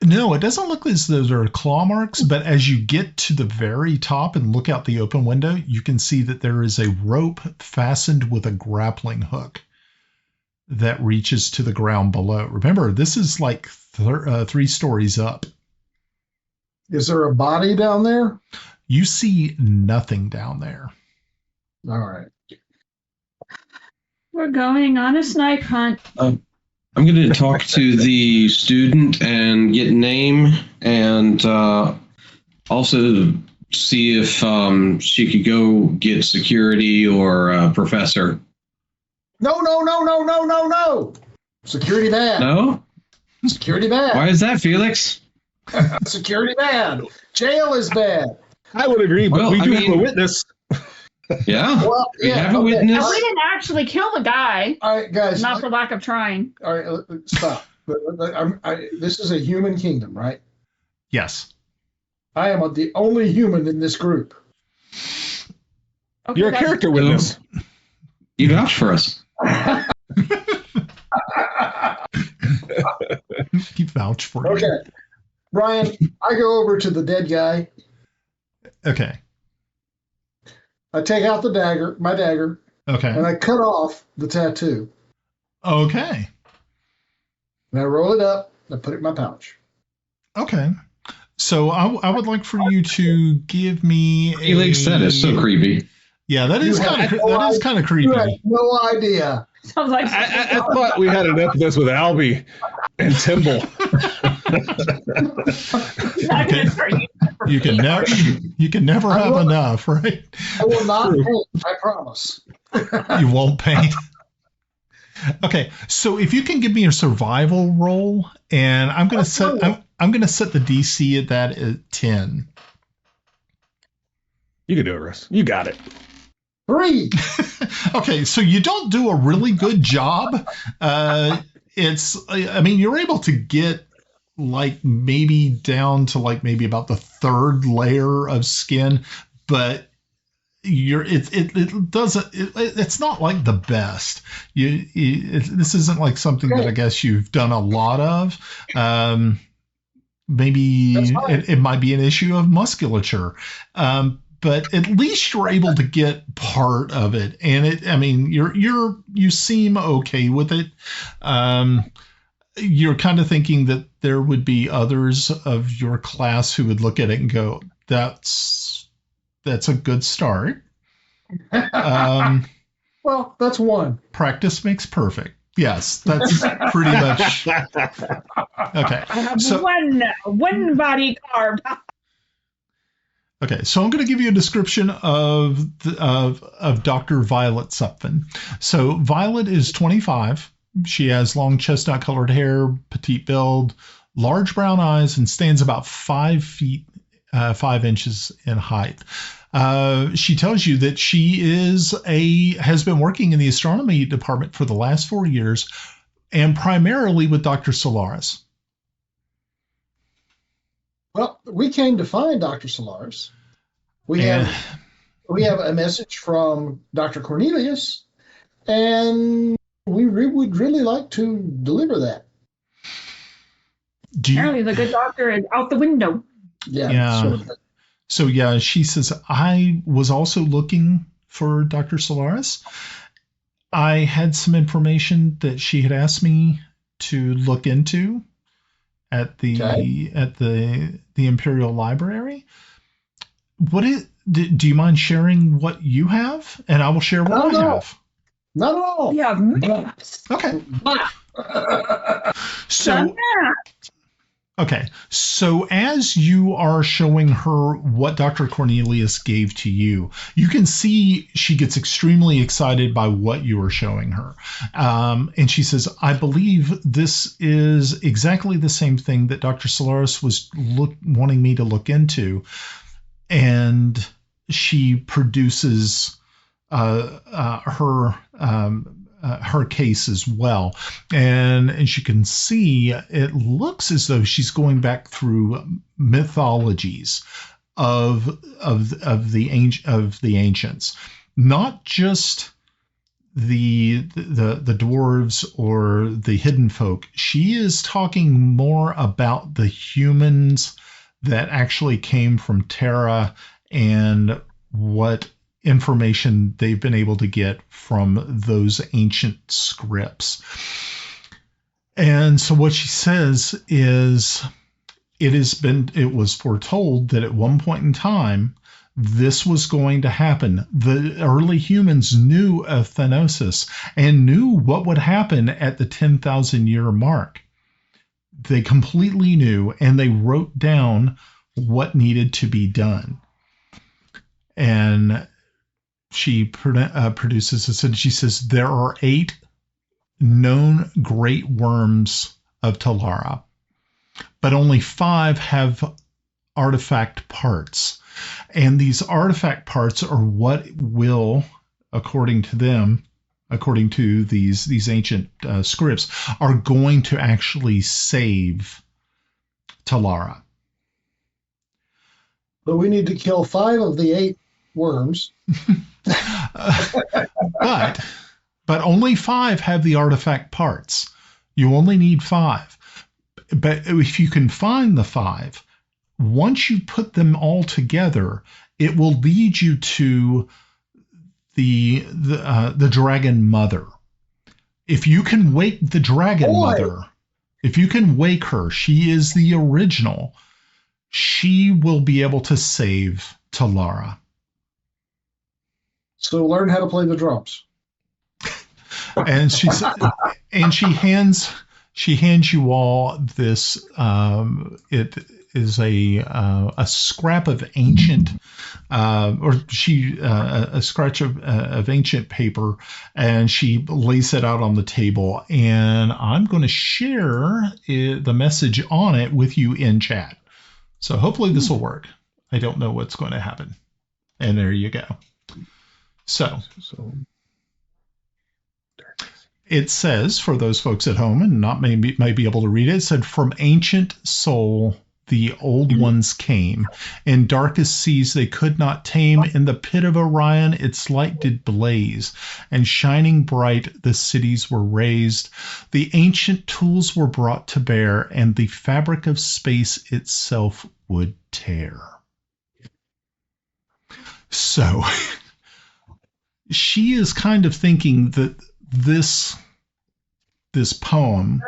No, it doesn't look as though there are claw marks, but as you get to the very top and look out the open window, you can see that there is a rope fastened with a grappling hook that reaches to the ground below. Remember, this is like 3 stories up. Is there a body down there? You see nothing down there. All right. We're going on a snipe hunt. I'm going to talk to the student and get name and also see if she could go get security or professor. No. Security bad. No? Security bad. Why is that, Felix? Security bad. Jail is bad. I would agree, but we do have a witness. Yeah. Well, we have a okay. witness. We didn't actually kill the guy. All right, guys. Not for lack of trying. All right, stop. This is a human kingdom, right? Yes. I am the only human in this group. Okay, You're a character witness. You vouch for us. He vouched for you. Okay. Brian, I go over to the dead guy. Okay. I take out my dagger, Okay. and I cut off the tattoo. Okay. And I roll it up, and I put it in my pouch. Okay. So I would like for you to give me Felix, that is so creepy. Yeah, that is kind of creepy. You have no idea. Sounds like I thought we had enough of this with Albie and Timble. You can never have enough, right? I will not paint, I promise. You won't paint. Okay, so if you can give me a survival roll, and I'm gonna set the DC at 10. You can do it, Russ. You got it. 3. Okay, so you don't do a really good job. I mean, you're able to get like maybe down to like maybe about the third layer of skin, but it's not like the best. This isn't like something that I guess you've done a lot of. Maybe it might be an issue of musculature. But at least you're able to get part of it, and I mean, you seem okay with it. You're kind of thinking that there would be others of your class who would look at it and go, "That's a good start." Well, that's 1. Practice makes perfect. Yes, that's pretty much okay. I have one body carb. Okay, so I'm going to give you a description of Dr. Violet Supfin. So Violet is 25. She has long chestnut-colored hair, petite build, large brown eyes, and stands about 5 feet 5 inches in height. She tells you that she has been working in the astronomy department for the last 4 years, and primarily with Dr. Solarus. Well, we came to find Dr. Solarus. We have a message from Dr. Cornelius, and we would really like to deliver that. Apparently, the good doctor is out the window. Yeah. So yeah, she says, I was also looking for Dr. Solarus. I had some information that she had asked me to look into at the Imperial Library. Do you mind sharing what you have? And I will share what I have. Not at all. Yeah, maps. Okay. So as you are showing her what Dr. Cornelius gave to you, you can see she gets extremely excited by what you are showing her. And she says, I believe this is exactly the same thing that Dr. Solarus was wanting me to look into. And she produces her case as well, and as you can see, it looks as though she's going back through mythologies of the ancients, not just the dwarves or the hidden folk. She is talking more about the humans that actually came from Telara and what information they've been able to get from those ancient scripts. And so what she says is it was foretold that at one point in time this was going to happen. The early humans knew of Thanosis and knew what would happen at the 10,000 year mark. They completely knew, and they wrote down what needed to be done. And she produces this, and she says there are 8 known great worms of Telara, but only 5 have artifact parts. And these artifact parts are what will, according to them, according to these ancient scripts, are going to actually save Telara. But we need to kill 5 of the 8 worms. But only 5 have the artifact parts. You only need 5. But if you can find the 5, once you put them all together, it will lead you to the dragon mother. If you can wake the dragon mother, if you can wake her, she is the original. She will be able to save Telara. So learn how to play the drums. And she hands you all this. It is a scrap of ancient, a scratch of ancient paper, and she lays it out on the table. And I'm going to share the message on it with you in chat. So hopefully this will work. I don't know what's going to happen. And there you go. So it says, for those folks at home and not may be able to read it, it said, from ancient soul the old ones came. In darkest seas they could not tame. In the pit of Orion its light did blaze, and shining bright the cities were raised. The ancient tools were brought to bear, and the fabric of space itself would tear. So she is kind of thinking that this poem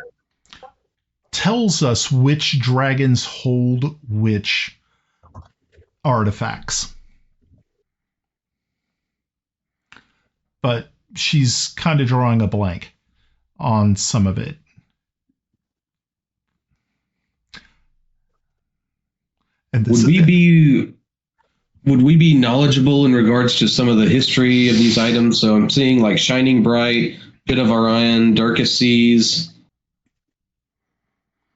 tells us which dragons hold which artifacts. But she's kind of drawing a blank on some of it. And would we be knowledgeable in regards to some of the history of these items? So I'm seeing like Shining Bright, Pit of Orion, Darkest Seas,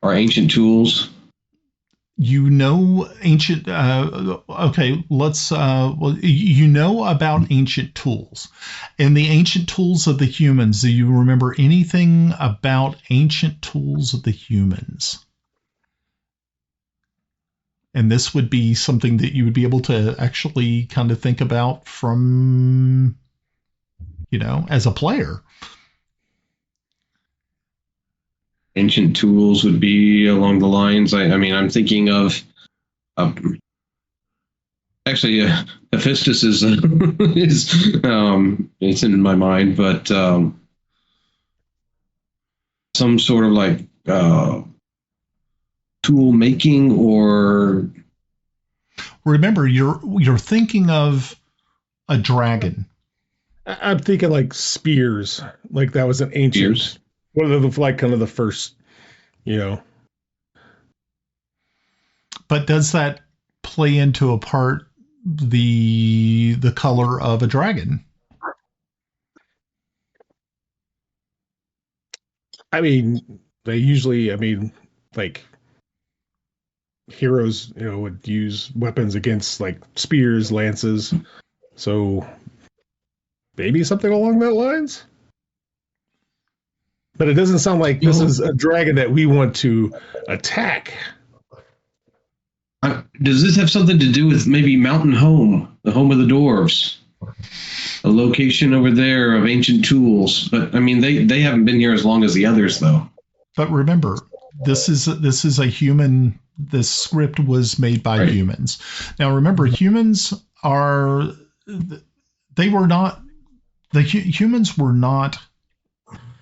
or ancient tools. You know ancient. Okay, let's. Well, you know about ancient tools, and the ancient tools of the humans. Do you remember anything about ancient tools of the humans? And this would be something that you would be able to actually kind of think about from, as a player. Ancient tools would be along the lines. I mean, I'm thinking of. Actually, Hephaestus is it's in my mind, but some sort of like tool making, or remember, you're thinking of a dragon. I'm thinking like spears, like that was an ancient. Spears. One of the like kind of the first, But does that play into a part the color of a dragon? I mean, they usually, like heroes, would use weapons against like spears, lances. So maybe something along that lines. But it doesn't sound like this is a dragon that we want to attack. Does this have something to do with maybe Mountain Home, the home of the dwarves? A location over there of ancient tools. But I mean, they haven't been here as long as the others, though. But remember, this is a human. This script was made by humans. Now, remember, humans were not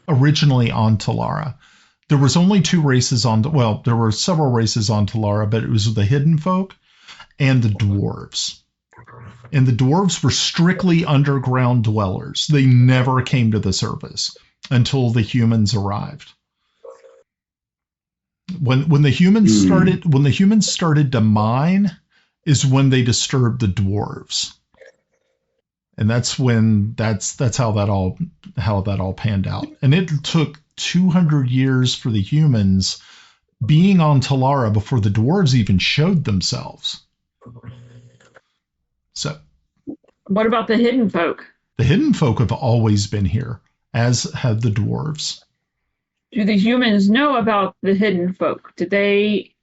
originally on Telara. There was only two races there were several races on Telara, but it was the hidden folk and the dwarves. And the dwarves were strictly underground dwellers. They never came to the surface until the humans arrived. When the humans started to mine is when they disturbed the dwarves. And that's how that all panned out. And it took 200 years for the humans being on Telara before the dwarves even showed themselves. So, what about the hidden folk? The hidden folk have always been here, as have the dwarves. Do the humans know about the hidden folk? Did they?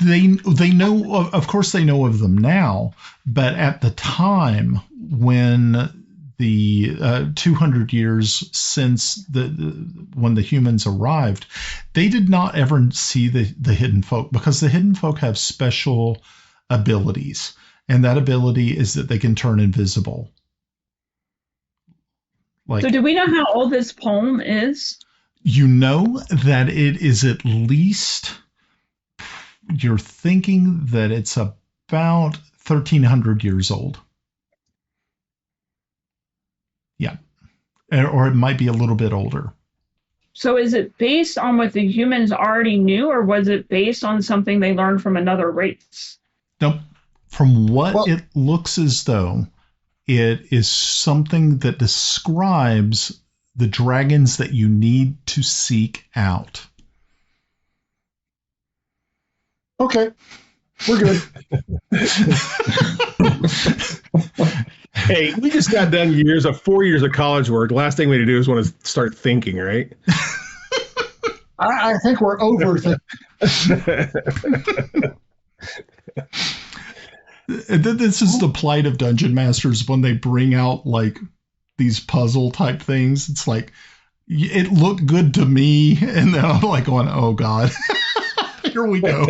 They know, of course they know of them now, but at the time when the 200 years since when the humans arrived, they did not ever see the hidden folk, because the hidden folk have special abilities, and that ability is that they can turn invisible. So do we know how old this poem is? You know that it is at least, you're thinking that it's about 1,300 years old. Yeah. Or it might be a little bit older. So is it based on what the humans already knew, or was it based on something they learned from another race? Nope. From what it looks as though, it is something that describes the dragons that you need to seek out. Okay. We're good. Hey, we just got done 4 years of college work. Last thing we need to do is want to start thinking, right? I think we're over. This is the plight of dungeon masters when they bring out like these puzzle type things. It's like it looked good to me, and then I'm like going, "Oh God, here we go."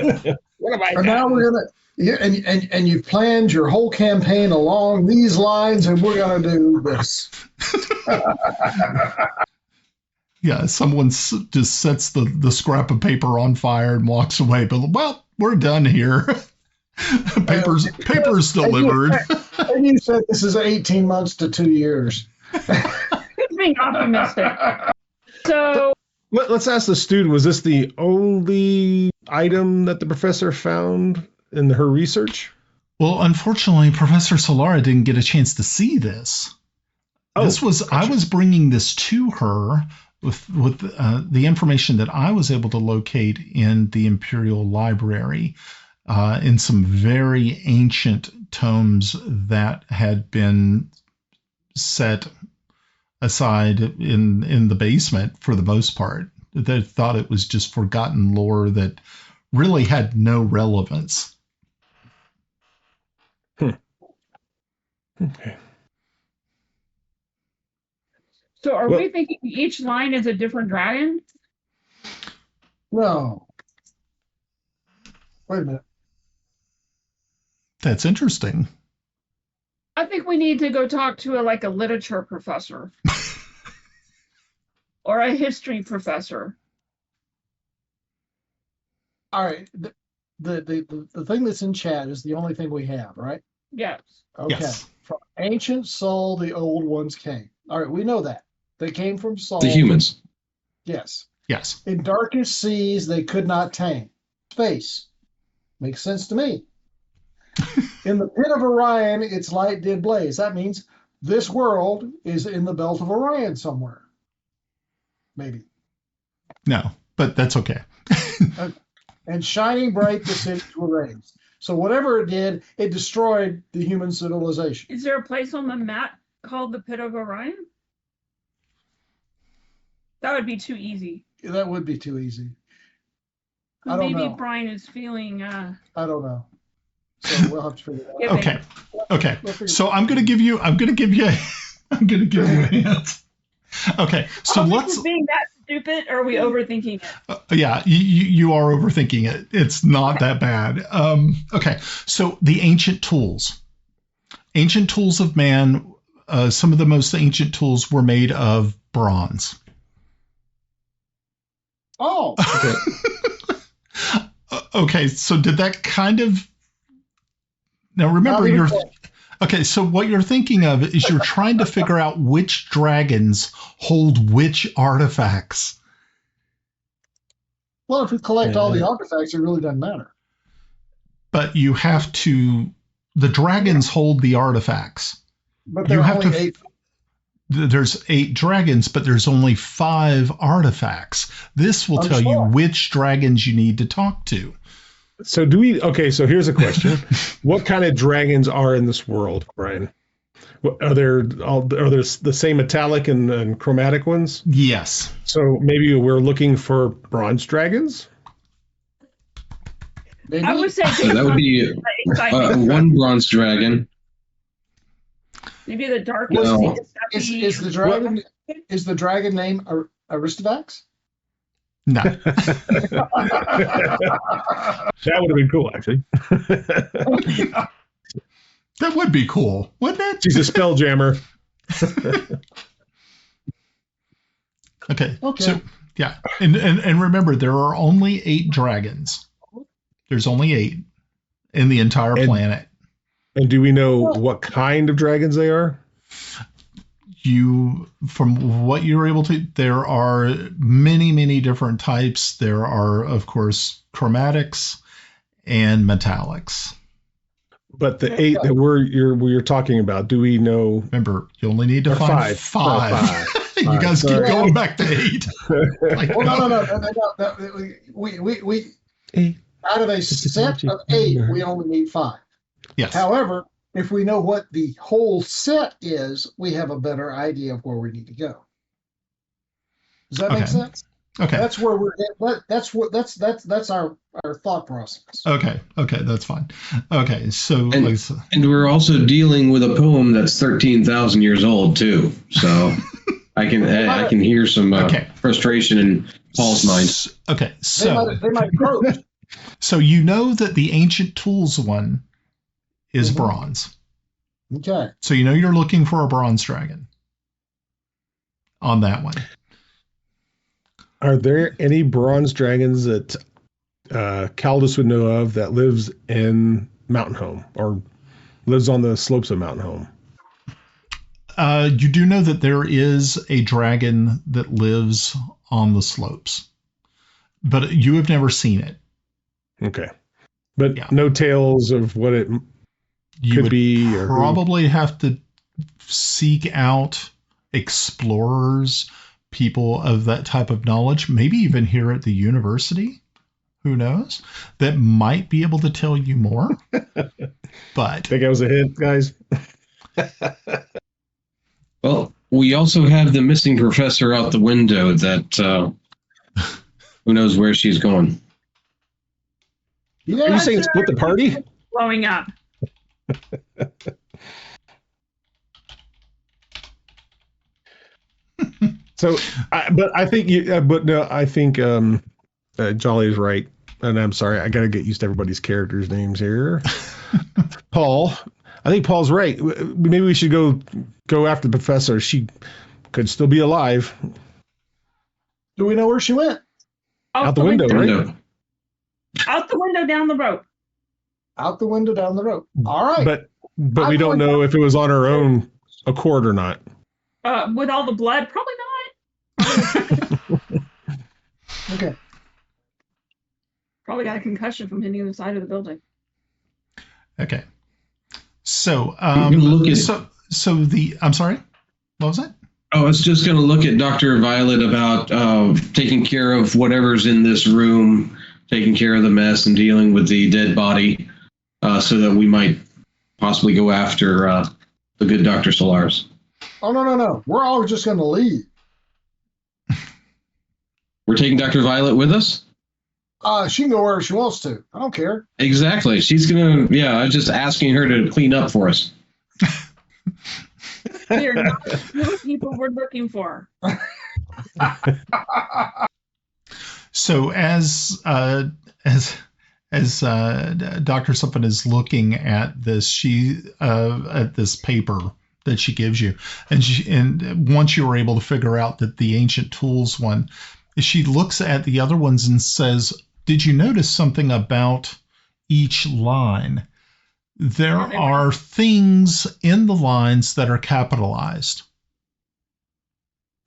What am I? And now we're gonna. Yeah, and you've planned your whole campaign along these lines, and we're gonna do this. Yeah, someone just sets the scrap of paper on fire and walks away. But well, we're done here. Papers delivered. And you said this is 18 months to 2 years. Being optimistic. So Let's ask the student, was this the only item that the professor found in her research? Well, unfortunately, Professor Solara didn't get a chance to see this. Oh, I was bringing this to her with the information that I was able to locate in the Imperial Library, in some very ancient tomes that had been set aside in the basement for the most part. They thought it was just forgotten lore that really had no relevance. Okay. So are we thinking each line is a different dragon? No. Wait a minute. That's interesting. I think we need to go talk to a literature professor. Or a history professor. All right. The thing that's in chat is the only thing we have, right? Yes. Okay. Yes. From ancient Sol, the old ones came. All right, we know that. They came from Sol. The humans. Yes. Yes. In darkest seas, they could not tame. Space. Makes sense to me. In the pit of Orion, its light did blaze. That means this world is in the belt of Orion somewhere. Maybe. No, but that's okay. And shining bright, the cities were raised. So whatever it did, it destroyed the human civilization. Is there a place on the map called the Pit of Orion? That would be too easy. That would be too easy. I don't Maybe know. Brian is feeling I don't know. So we'll have to figure it out. Okay. Okay. We'll figure So I'm going to give you a hint. Okay. So let's being that stupid, or are we overthinking it? yeah, you are overthinking it. It's not that bad. Okay. So the ancient tools of man, some of the most ancient tools were made of bronze. Oh. Okay. Okay, so did that kind of... Now remember, okay, so what you're thinking of is you're trying to figure out which dragons hold which artifacts. Well, if we collect all the artifacts, it really doesn't matter. But you have to... The dragons hold the artifacts. But there are only 8. There's 8 dragons, but there's only 5 artifacts. This will tell you which dragons you need to talk to. So so here's a question. What kind of dragons are in this world, Brian? Are there the same metallic and chromatic ones? Yes. So maybe we're looking for bronze dragons? Maybe? I would say So that would be one bronze dragon. maybe the darkest. No. Is the dragon name Aristovax? No. That would have been cool, actually. That would be cool, wouldn't it? She's a spell jammer. Okay. So yeah, and remember, there are only 8 dragons. There's only 8 in the entire planet. And do we know what kind of dragons they are? From what you're able to, there are many different types. There are, of course, chromatics and metallics. But the 8 that we're talking about, do we know? Remember, you only need to find 5. You guys keep going back to 8. Well, no. We out of a set of 8, we only need 5. Yes. However, if we know what the whole set is, we have a better idea of where we need to go. Does that make sense? Okay. That's where we're at. That's our thought process. Okay, that's fine. Okay, so and we're also dealing with a poem that's 13,000 years old too. So I can hear some frustration in Paul's mind. Okay, so they might approach. So you know that the ancient tools one is bronze. Okay. So you know you're looking for a bronze dragon on that one. Are there any bronze dragons that Kaldris would know of that lives in Mountain Home or lives on the slopes of Mountain Home? You do know that there is a dragon that lives on the slopes, but you have never seen it. Okay. But no tales of what it could be? Or probably have to seek out explorers, people of that type of knowledge, maybe even here at the university, who knows, that might be able to tell you more. But think I was a hint, guys. Well, we also have the missing professor out the window that who knows where she's going. Yeah, are you saying split the party? Blowing up. So, I think Jolly is right, and I'm sorry, I got to get used to everybody's characters' names here. Paul, I think Paul's right. Maybe we should go after the professor. She could still be alive. Do we know where she went? Out the window, right? Out the window, down the road. Out the window, down the road. All right. But we don't know if it was on her own accord or not. With all the blood, probably not. Okay. Probably got a concussion from hitting the side of the building. Okay. So, I'm sorry. What was that? I was just going to look at Dr. Violet about taking care of whatever's in this room, taking care of the mess and dealing with the dead body, so that we might possibly go after the good Dr. Solarus. Oh, no. We're all just going to leave. We're taking Dr. Violet with us? She can go wherever she wants to. I don't care. Exactly. She's going to, I was just asking her to clean up for us. They're not the people we're looking for. So as Dr. Suppin is looking at this, at this paper that she gives you, and once you were able to figure out that the ancient tools one, she looks at the other ones and says, "Did you notice something about each line? There are things in the lines that are capitalized."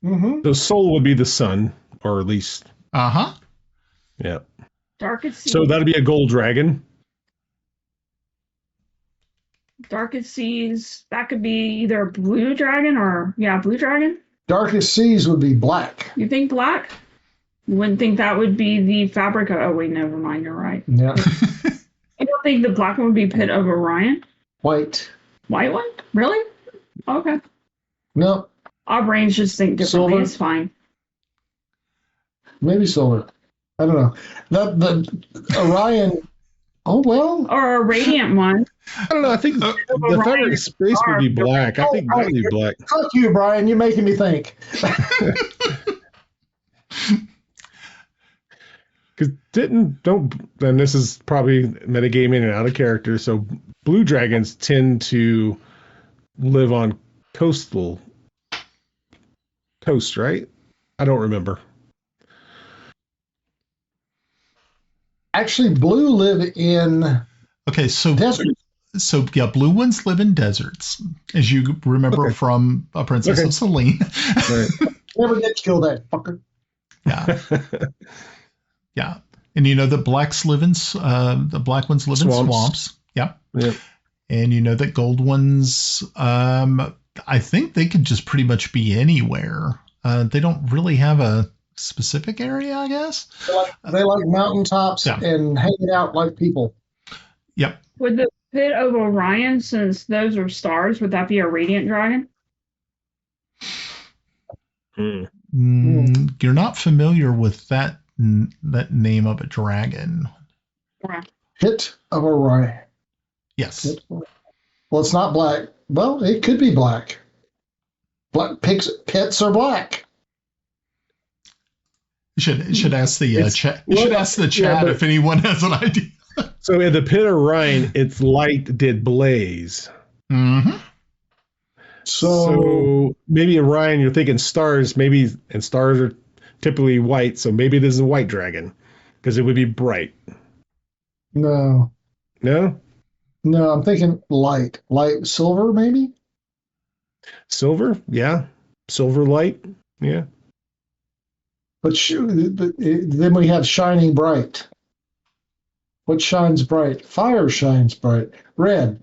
Mm-hmm. The soul would be the sun, or at least. Yeah. Darkest Seas. So that'd be a gold dragon. Darkest Seas. That could be either a blue dragon or blue dragon. Darkest Seas would be black. You think black? You wouldn't think that would be the fabric. Oh wait, never mind. You're right. Yeah. I don't think the black one would be Pit of Orion. White. White one? Really? Okay. No. Our brains just think differently. Silver. It's fine. Maybe silver. I don't know. The Orion. Oh well. Or a radiant one. I don't know. I think the fabric of space would be black. I think that would be black. Fuck you, Brian. You're making me think. Because and this is probably metagaming and out of character, so blue dragons tend to live on coast, right? I don't remember. Actually, blue live in deserts. So blue ones live in deserts, as you remember from A Princess of Selene. Right. Never get killed, that fucker. Yeah. Yeah. And you know that the black ones live in swamps. Yeah. And you know that gold ones, I think they could just pretty much be anywhere. They don't really have a specific area, I guess. They like mountaintops and hanging out like people. Yep. Would the pit of Orion, since those are stars, would that be a radiant dragon? You're not familiar with that name of a dragon. Pit of Orion. Yes. Well, it's not black. Well, it could be black. Pits are black. You should ask the chat. You should ask the chat if anyone has an idea. So in the pit of Orion, its light did blaze. Mm-hmm. So maybe Orion, you're thinking stars, and stars are typically white, so maybe this is a white dragon because it would be bright. No, I'm thinking light silver, maybe. Silver, yeah, silver light, yeah. But then we have shining bright. What shines bright? Fire shines bright. Red.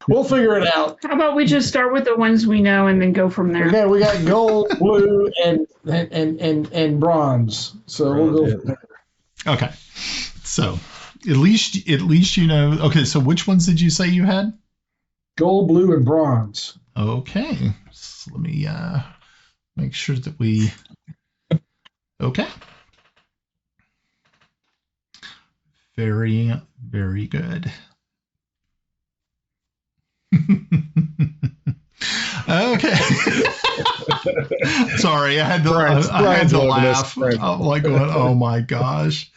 We'll figure it out. How about we just start with the ones we know and then go from there? Okay, we got gold, blue, and bronze. So we'll go from there. Okay. So at least you know. Okay, so which ones did you say you had? Gold, blue, and bronze. Okay. So let me make sure that we. Okay. Very, very good. Okay. Sorry, I had to laugh. I'm like going, oh my gosh.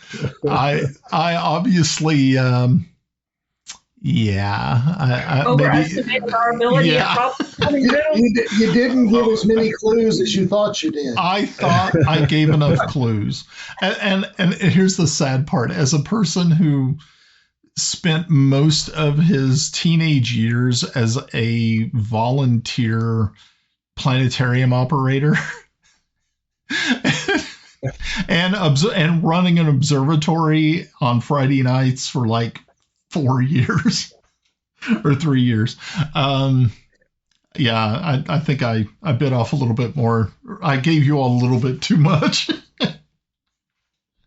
I obviously overestimated our ability. Yeah. You didn't give as many clues as you thought you did. I thought I gave enough clues. And here's the sad part. As a person who spent most of his teenage years as a volunteer planetarium operator and running an observatory on Friday nights for like 4 years or 3 years. I think I bit off a little bit more. I gave you all a little bit too much.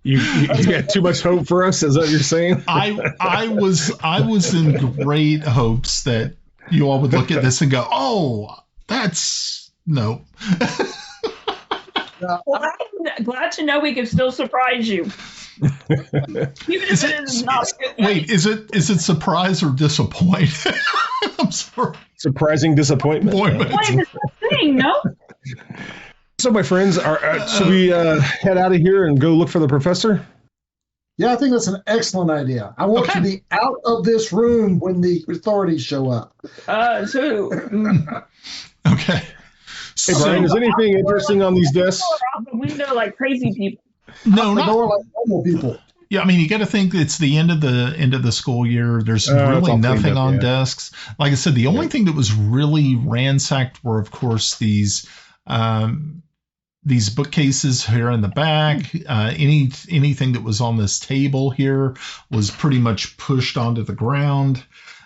You had too much hope for us, is that what you're saying? I was in great hopes that you all would look at this and go, "Oh, that's no." Well, I'm glad to know we can still surprise you. Even if it is not a good thing. Wait, is it surprise or disappoint? I'm sorry. Surprising disappointment. Disappointment is the thing, no? So, my friends, should we head out of here and go look for the professor? Yeah, I think that's an excellent idea. I want to be out of this room when the authorities show up. Okay. Hey, Brian, is anything interesting on these desks? Out the window like crazy people. No, not like normal people. Yeah, I mean, you got to think it's the end of the school year. There's really nothing on desks. Like I said, the only thing that was really ransacked were, of course, these bookcases here in the back. Anything that was on this table here was pretty much pushed onto the ground.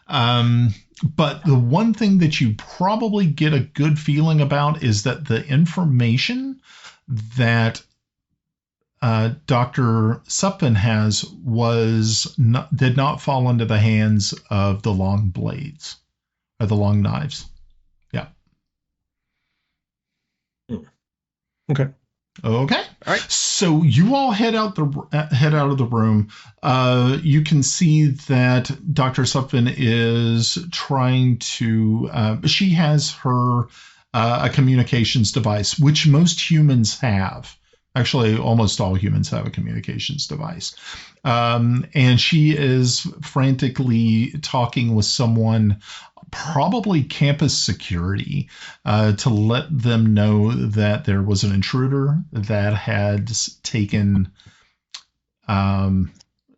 But the one thing that you probably get a good feeling about is that the information that Dr. Suppan has did not fall into the hands of the long blades or the long knives. Yeah. Okay. All right. So you all head out of the room. You can see that Dr. Suppan is trying to. She has her a communications device, which most humans have. Actually, almost all humans have a communications device. And she is frantically talking with someone, probably campus security, to let them know that there was an intruder that had taken Dr.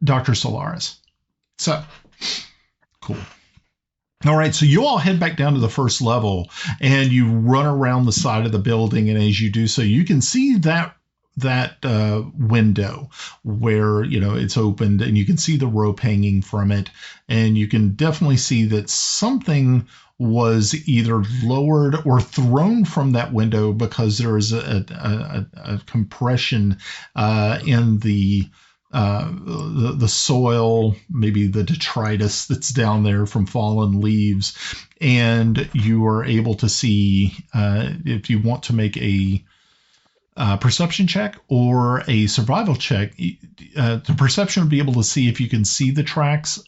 Solarus. So, cool. All right, so you all head back down to the first level, and you run around the side of the building, and as you do so, you can see that window where it's opened, and you can see the rope hanging from it, and you can definitely see that something was either lowered or thrown from that window because there is a compression in the soil, maybe the detritus that's down there from fallen leaves, and you are able to see if you want to make a perception check or a survival check. The perception would be able to see if you can see the tracks.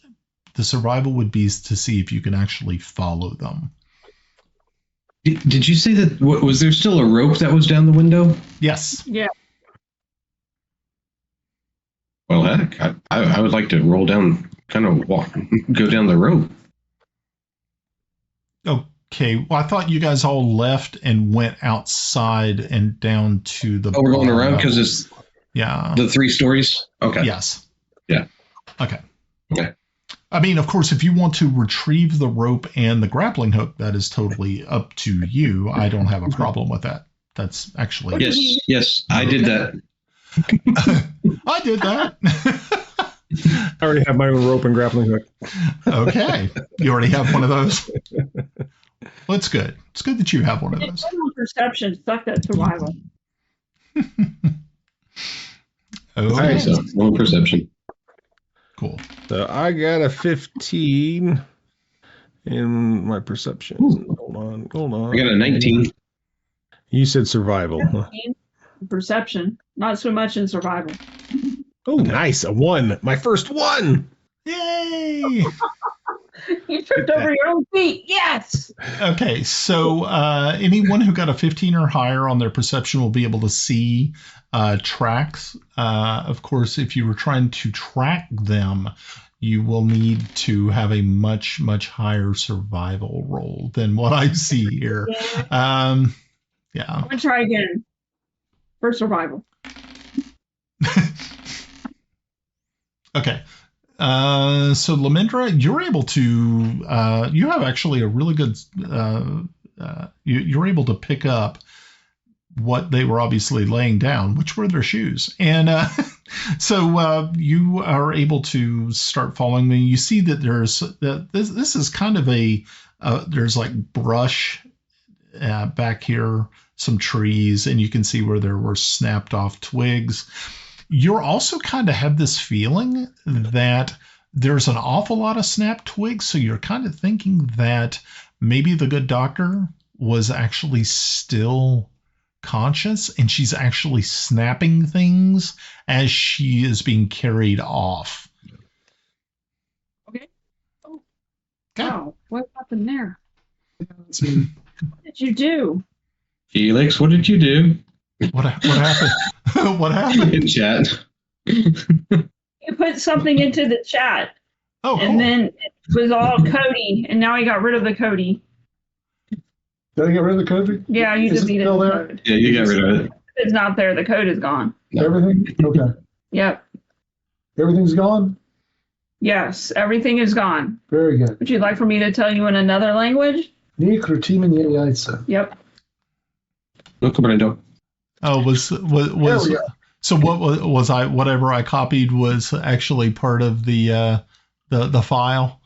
The survival would be to see if you can actually follow them. Did you say that? Was there still a rope that was down the window? Yes. Yeah. Well, heck, I would like to roll down, kind of go down the rope. Okay. Well, I thought you guys all left and went outside and down to the. Oh, we're going around because it's the 3 stories. Okay. Yes. Yeah. Okay. Okay. I mean, of course, if you want to retrieve the rope and the grappling hook, that is totally up to you. I don't have a problem with that. That's actually yes, I did that. I did that. I already have my own rope and grappling hook. Okay, you already have one of those. Well, it's good. It's good that you have one of those. Perception, suck at survival. Okay, So one perception. cool. So I got a 15 in my perception. Hold on. I got a 19. You said survival. Huh? Perception, not so much in survival. Oh, nice. A 1. My first 1. Yay! You tripped over your own feet. Yes. Okay, so anyone who got a 15 or higher on their perception will be able to see tracks. Of course, if you were trying to track them, you will need to have a much, much higher survival roll than what I see here. Yeah. Yeah. I'm going to try again for survival. Okay. So Lumindra, you're able to, you have actually a really good, you're able to pick up what they were obviously laying down, which were their shoes. And so you are able to start following me. You see that this is kind of there's like brush back here, some trees, and you can see where there were snapped off twigs. You're also kind of have this feeling that there's an awful lot of snapped twigs. So you're kind of thinking that maybe the good doctor was actually still conscious and she's actually snapping things as she is being carried off. Okay. Oh. Okay. Wow. What happened there? Let's see. What did you do? Felix, what did you do? What happened? What happened? In chat. You put something into the chat, Oh, and cool. then it was all Cody, and now he got rid of the Cody. Did I get rid of the code? Yeah, you Is it deleted still the there? code. Yeah, you got rid of it. It's not there. The code is gone. No. Everything? Okay. Yep. Everything's gone? Yes, everything is gone. Very good. Would you like for me to tell you in another language? Ni krutimen yaitsa. Yep. Look what I do. Oh, was There we go. so what was I whatever I copied was actually part of the file?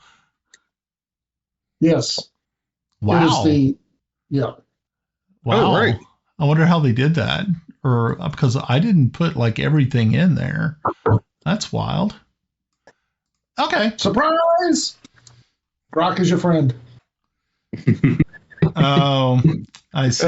Yes. It Wow. was yeah. Wow. Oh, right. I wonder how they did that. Or because I didn't put like everything in there. That's wild. Okay. Surprise! Brock is your friend. Oh, I see.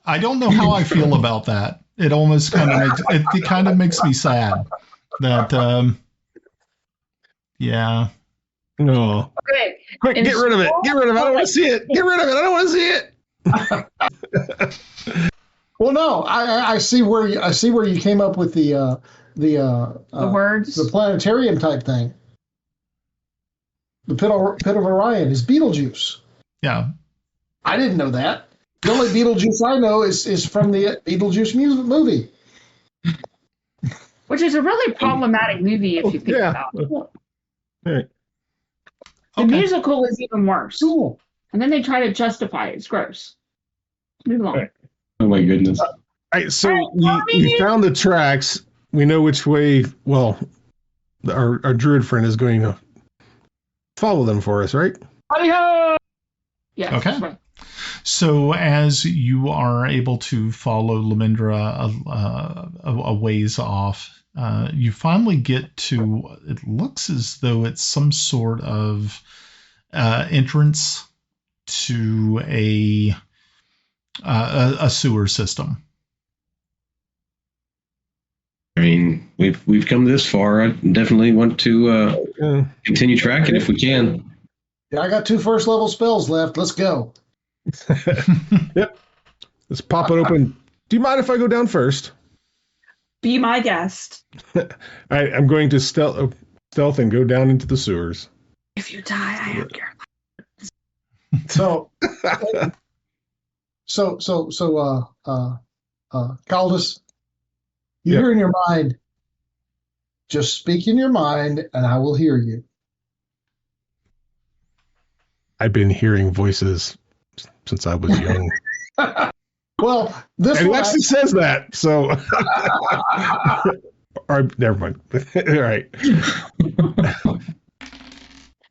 I don't know how I feel about that. It almost kind of makes me sad that yeah. No. Okay. Quick, And get rid of it. Get rid of it. I don't want to see it. Get rid of it. I don't want to see it. Well, no, I see where you came up with the words. the planetarium type thing. The pit of Orion is Beetlejuice. Yeah. I didn't know that. The only Beetlejuice I know is from the Beetlejuice movie. Which is a really problematic movie if you think about it. Right. The Okay. musical is even worse. Cool. And then they try to justify it. It's gross. Move along. Right. Oh my goodness. All right, so we found the tracks. We know which way. Well, our druid friend is going to follow them for us, right? Howdy-ho! Yes. Okay. that's right. So as you are able to follow Lumindra a ways off, you finally get to, it looks as though it's some sort of entrance to a sewer system. I mean, we've come this far. I definitely want to continue tracking if we can. Yeah, I got 2 first-level spells left. Let's go. Yep. Let's pop it open. Do you mind if I go down first? Be my guest. I'm going to stealth and go down into the sewers. If you die, I have your So, Kaldris, you hear in your mind. Just speak in your mind, and I will hear you. I've been hearing voices since I was young. Well, this And one Lexi says that, so. All right, never mind. All right.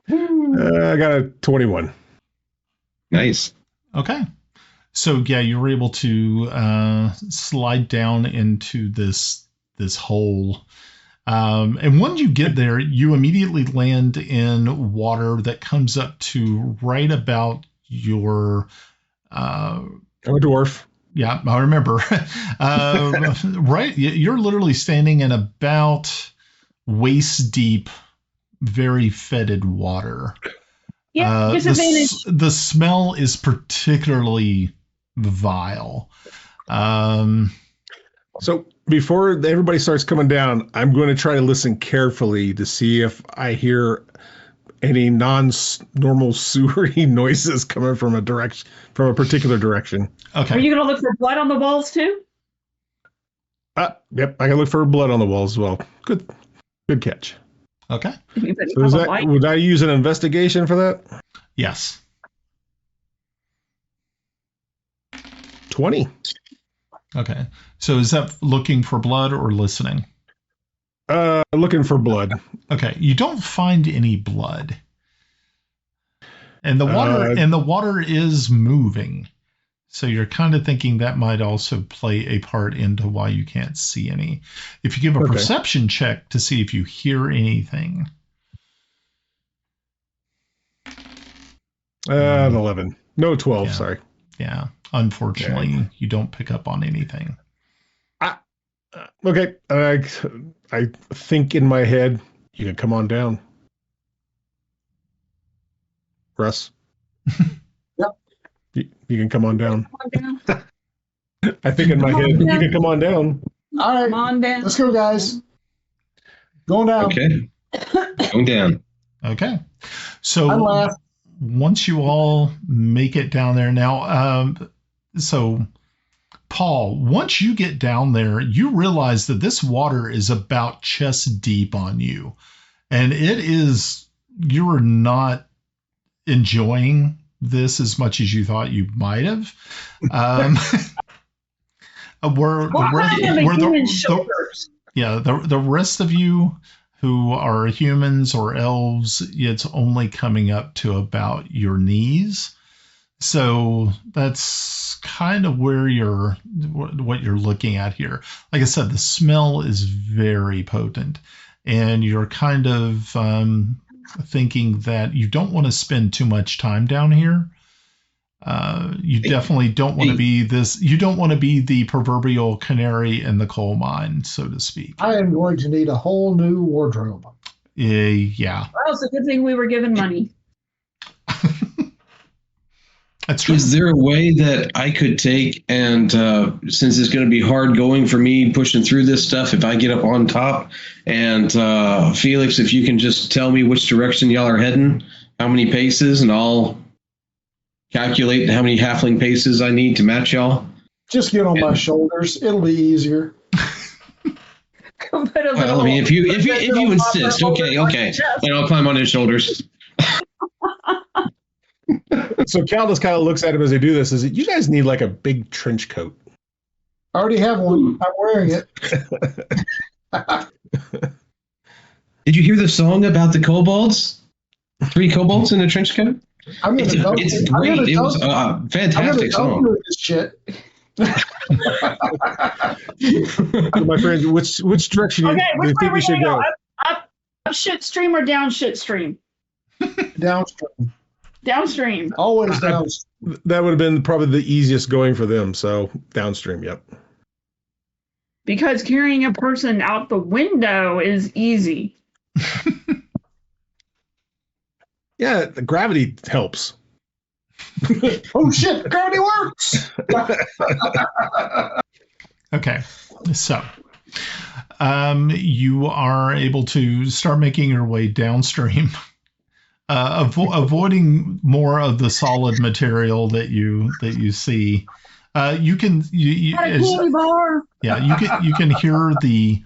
I got a 21. Nice. Okay. So yeah, you were able to slide down into this hole. And when you get there, you immediately land in water that comes up to right about your. I'm a dwarf. Yeah, I remember. Right, you're literally standing in about waist deep, very fetid water. Yeah, disadvantage. The smell is particularly vile. So before everybody starts coming down, I'm going to try to listen carefully to see if I hear any non-normal sewery noises coming from a particular direction. Okay. Are you going to look for blood on the walls too? Yep, I can look for blood on the wall as well. Good catch. Okay. So would I use an investigation for that? Yes. 20. Okay. So is that looking for blood or listening? Looking for blood. Okay. You don't find any blood. And the water is moving. So you're kind of thinking that might also play a part into why you can't see any. If you give a perception check to see if you hear anything. An 11. No, 12, Yeah. sorry. Yeah. Unfortunately, you don't pick up on anything. Okay. I think in my head, you can come on down. Russ? Yep. You can come on down. Come on down. I think in my head, you can come on down. All right, Come on down. let's go, guys. Going down. Okay. Going down. Okay. So I'm last. once you all make it down there now, so Paul, once you get down there, you realize that this water is about chest deep on you. And you are not enjoying this as much as you thought you might have. The rest of you who are humans or elves, it's only coming up to about your knees. So that's kind of what you're looking at here. Like I said, the smell is very potent, and you're kind of thinking that you don't want to spend too much time down here. You definitely don't want to be this. You don't want to be the proverbial canary in the coal mine, so to speak. I am going to need a whole new wardrobe. Yeah. Well, it's a good thing we were given money. That's true. Is there a way that I could take and since it's going to be hard going for me pushing through this stuff, if I get up on top and Felix, if you can just tell me which direction y'all are heading, how many paces, and I'll calculate how many halfling paces I need to match y'all. Just get on my shoulders. It'll be easier. Well, I mean, if you insist, okay, then I'll climb on his shoulders. So Kaldris kind of looks at him as they do this. Is that you guys need like a big trench coat? I already have one. I'm wearing it. Did you hear the song about the kobolds? 3 kobolds in a trench coat? I'm gonna go. It's great. It was a fantastic song. This shit. So my friends, which direction Okay, do you which way think are we should go? Up shit stream or down shit stream? Downstream. Downstream. Always downstream. That would have been probably the easiest going for them. So downstream, yep. Because carrying a person out the window is easy. Yeah, the gravity helps. Oh shit! Gravity works. Okay, so you are able to start making your way downstream, avoiding more of the solid material that you see. You can you can hear the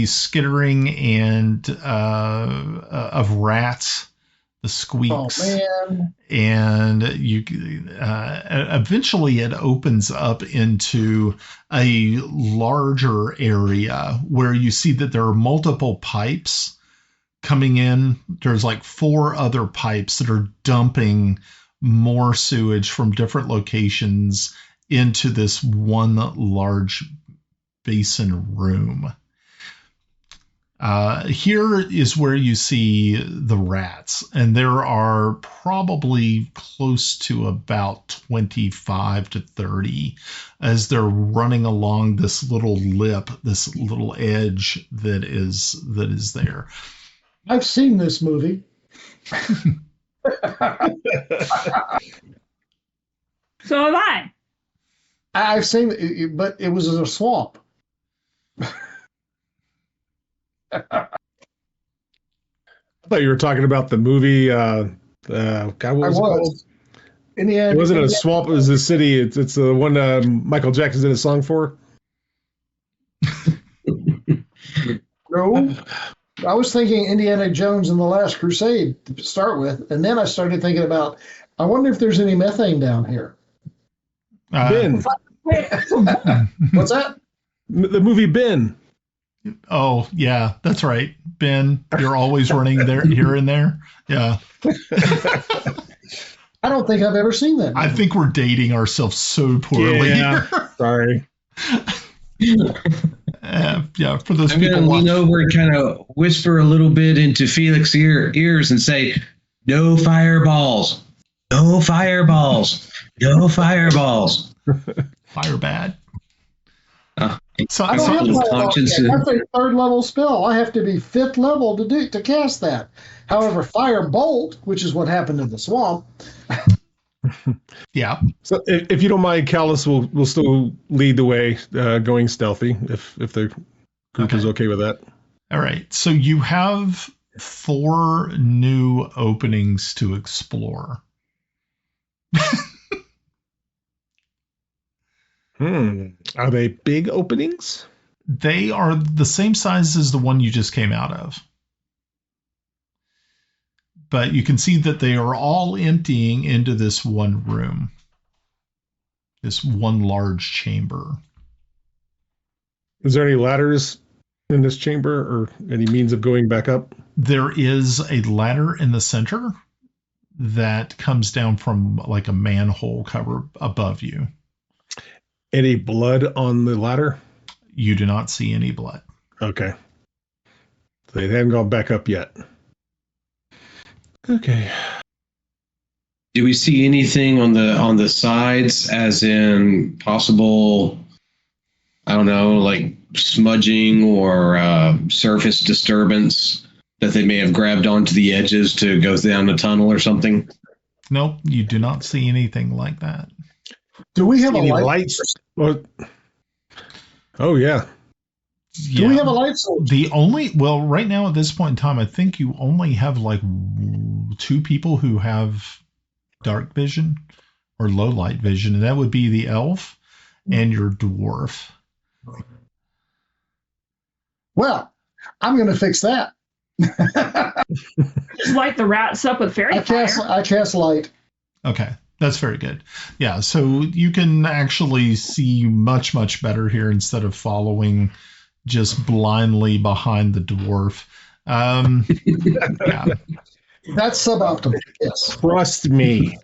skittering and of rats, the squeaks. Oh man! And you eventually it opens up into a larger area where you see that there are multiple pipes coming in. There's like 4 other pipes that are dumping more sewage from different locations into this one large basin room. Here is where you see the rats, and there are probably close to about 25 to 30 as they're running along this little lip, this little edge that is there. I've seen this movie. So have I. I've seen it, but it was in a swamp. I thought you were talking about the movie. God, what was it called? Indiana. It wasn't a swamp. It was a city. It's the one Michael Jackson did a song for. No, I was thinking Indiana Jones and the Last Crusade to start with, and then I started thinking about, I wonder if there's any methane down here. Ben. What's that? The movie Ben. Oh yeah, that's right, Ben. You're always running there, here and there. Yeah. I don't think I've ever seen that movie. I think we're dating ourselves so poorly. Yeah. Sorry. Yeah, for those I'm people going to lean watching. over and kind of whisper a little bit into Felix's ears and say, "No fireballs. No fireballs. No fireballs." Fire bad. So, I don't have Little fireball conscience. yet. That's a 3rd level spell. I have to be 5th level to cast that. However, Firebolt, which is what happened in the swamp. yeah. So if you don't mind, Callus will still lead the way, going stealthy if the group is okay with that. All right. So you have 4 new openings to explore. Are they big openings? They are the same size as the one you just came out of. But you can see that they are all emptying into this one room, this one large chamber. Is there any ladders in this chamber or any means of going back up? There is a ladder in the center that comes down from like a manhole cover above you. Any blood on the ladder? You do not see any blood. Okay. So they haven't gone back up yet. Okay. Do we see anything on the sides, as in possible, I don't know, like smudging or surface disturbance that they may have grabbed onto the edges to go down the tunnel or something? Nope, you do not see anything like that. Do we have Any a light? lights? Oh, yeah. Do we have a light source? Right now at this point in time, I think you only have like 2 people who have dark vision or low light vision, and that would be the elf and your dwarf. Well, I'm going to fix that. Just light the rats up with fairy fire. I cast light. Okay, that's very good. Yeah, so you can actually see much, much better here instead of following just blindly behind the dwarf. Yeah. That's suboptimal. Yes. Trust me.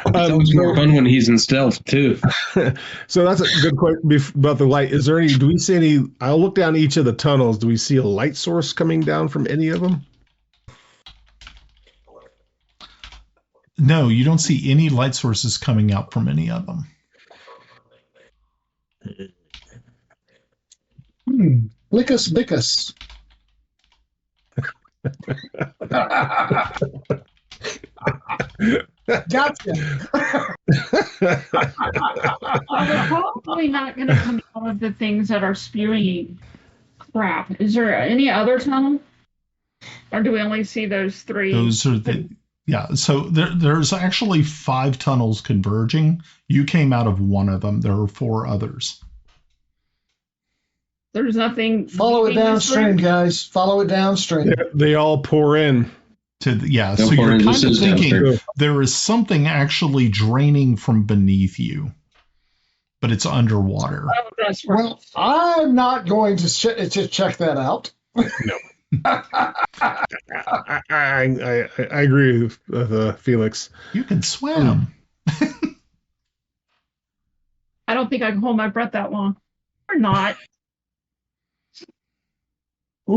It's always more fun when he's in stealth too. So that's a good question about the light. Is there any? Do we see any? I'll look down each of the tunnels. Do we see a light source coming down from any of them? No, you don't see any light sources coming out from any of them. Lickus bickus. Gotcha. We're probably not going to come out of the things that are spewing crap. Is there any other tunnel? Or do we only see those three? Those are the yeah. So there's actually 5 tunnels converging. You came out of one of them. There are 4 others. There's nothing. Follow it downstream, guys. Follow it downstream. They all pour in. So you're pour kind in. of This is thinking downstream. there is something actually draining from beneath you, but it's underwater. Oh, that's right. Well, I'm not going to check that out. I agree with Felix. You can swim. I don't think I can hold my breath that long. Or not. Ooh.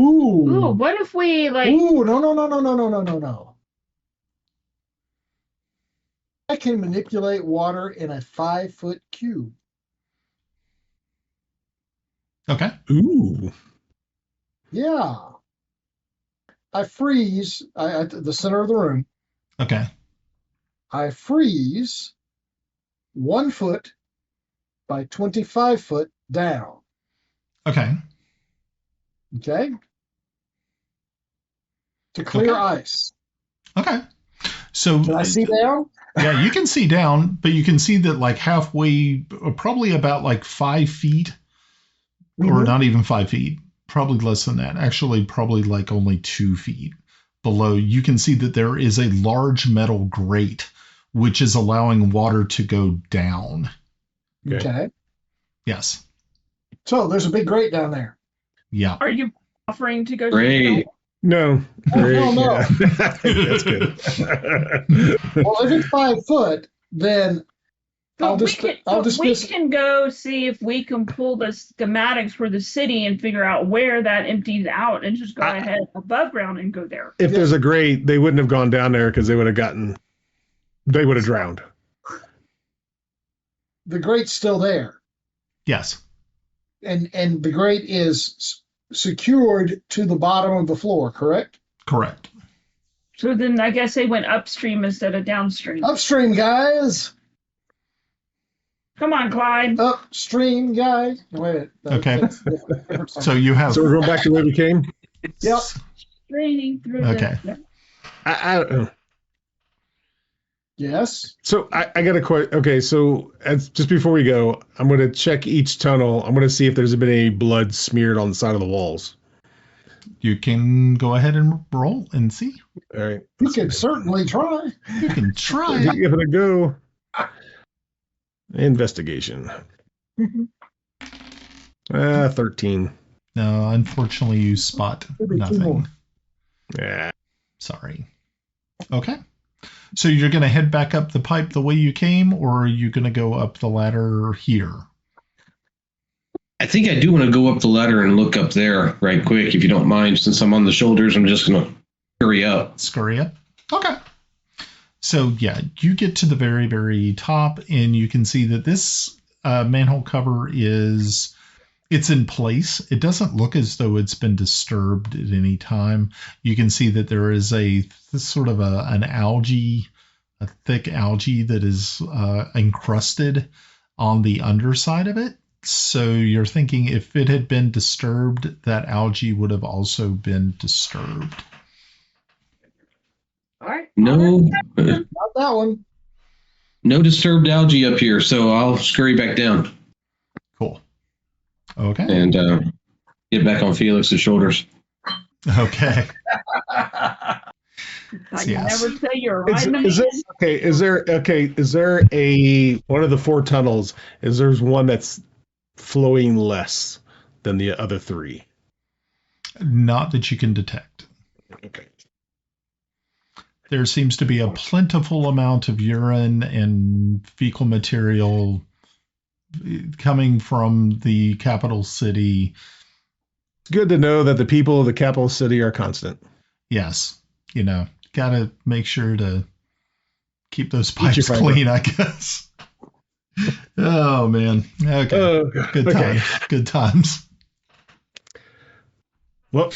Ooh, what if we like? Ooh, no. I can manipulate water in a 5-foot cube. Okay. Ooh. Yeah. I freeze at the center of the room. Okay. I freeze 1 foot by 25 foot down. Okay. Okay. To clear Okay. ice. Okay. So Can I see down? yeah, you can see down, but you can see that like halfway, probably about like 5 feet, or Mhm. not even 5 feet, probably less than that. Actually, probably like only 2 feet below. You can see that there is a large metal grate, which is allowing water to go down. Okay. Yes. So there's a big grate down there. Yeah. Are you offering to go? Great. No. Oh, hell no. Yeah. I think that's good. Well, if it's 5 foot, then I'll But just we can go see if we can pull the schematics for the city and figure out where that empties out and just go ahead above ground and go there. If there's a grate, they wouldn't have gone down there because they would have drowned. the grate's still there. Yes. And the grate is secured to the bottom of the floor, correct? Correct. So then I guess they went upstream instead of downstream. Upstream, guys. Come on, Clyde. Upstream, guys. Wait a minute. Okay. That's different So you have. So we're going back to where we came? Yep. Straining through Okay. I don't know. Yes. So I got a question. Okay, so just before we go, I'm going to check each tunnel. I'm going to see if there's been any blood smeared on the side of the walls. You can go ahead and roll and see. All right. You can certainly try. You can try. Give it a go. Investigation. 13. No, unfortunately, you spot Maybe 2 nothing. more. Yeah. Sorry. Okay. So you're going to head back up the pipe the way you came, or are you going to go up the ladder here? I think I do want to go up the ladder and look up there right quick, if you don't mind. Since I'm on the shoulders, I'm just going to hurry up. Scurry up. Okay. So yeah, you get to the very, very top, and you can see that this manhole cover it's in place. It doesn't look as though it's been disturbed at any time. You can see that there is sort of an algae, a thick algae that is encrusted on the underside of it. So you're thinking if it had been disturbed, that algae would have also been disturbed. All right. No, Not that one. no disturbed algae up here, so I'll scurry back down Cool. Okay. and get back on Felix's shoulders. Okay. I can Yes. never say you're Is right. there a one of the 4 tunnels? There's one that's flowing less than the other 3? Not that you can detect. Okay. There seems to be a plentiful amount of urine and fecal material coming from the capital city. It's good to know that the people of the capital city are constant. Yes, got to make sure to keep those pipes clean, I guess. Oh, man. Okay. Good times. Well,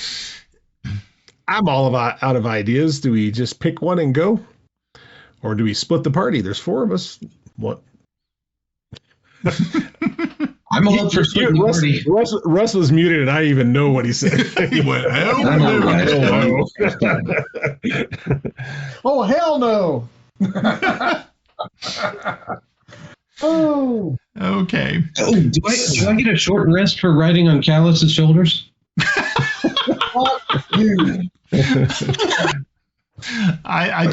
I'm all out of ideas. Do we just pick one and go? Or do we split the party? There's 4 of us. What? I'm all up for splitting the party. Russ was muted, and I didn't even know what he said. He went, hell no. Oh, hell no. Oh. Okay. Oh, do I get a short rest for riding on Kaldris' shoulders? I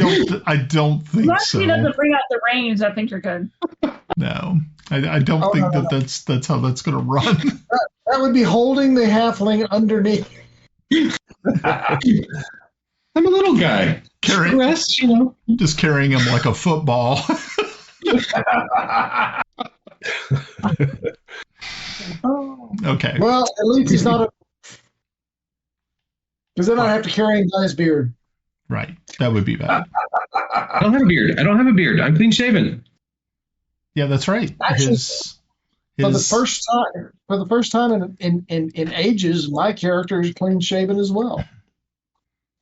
don't think Unless so. he doesn't bring out the reins, I think you're good. No, I don't think no. that's how that's going to run. That would be holding the halfling underneath. I'm a little guy. Rest, Just carrying him like a football. Okay. Well, at least he's not because then I have to carry him by his beard. Right. That would be bad. I don't have a beard. I'm clean shaven. Yeah, that's right. Actually, for the first time in ages, my character is clean shaven as well.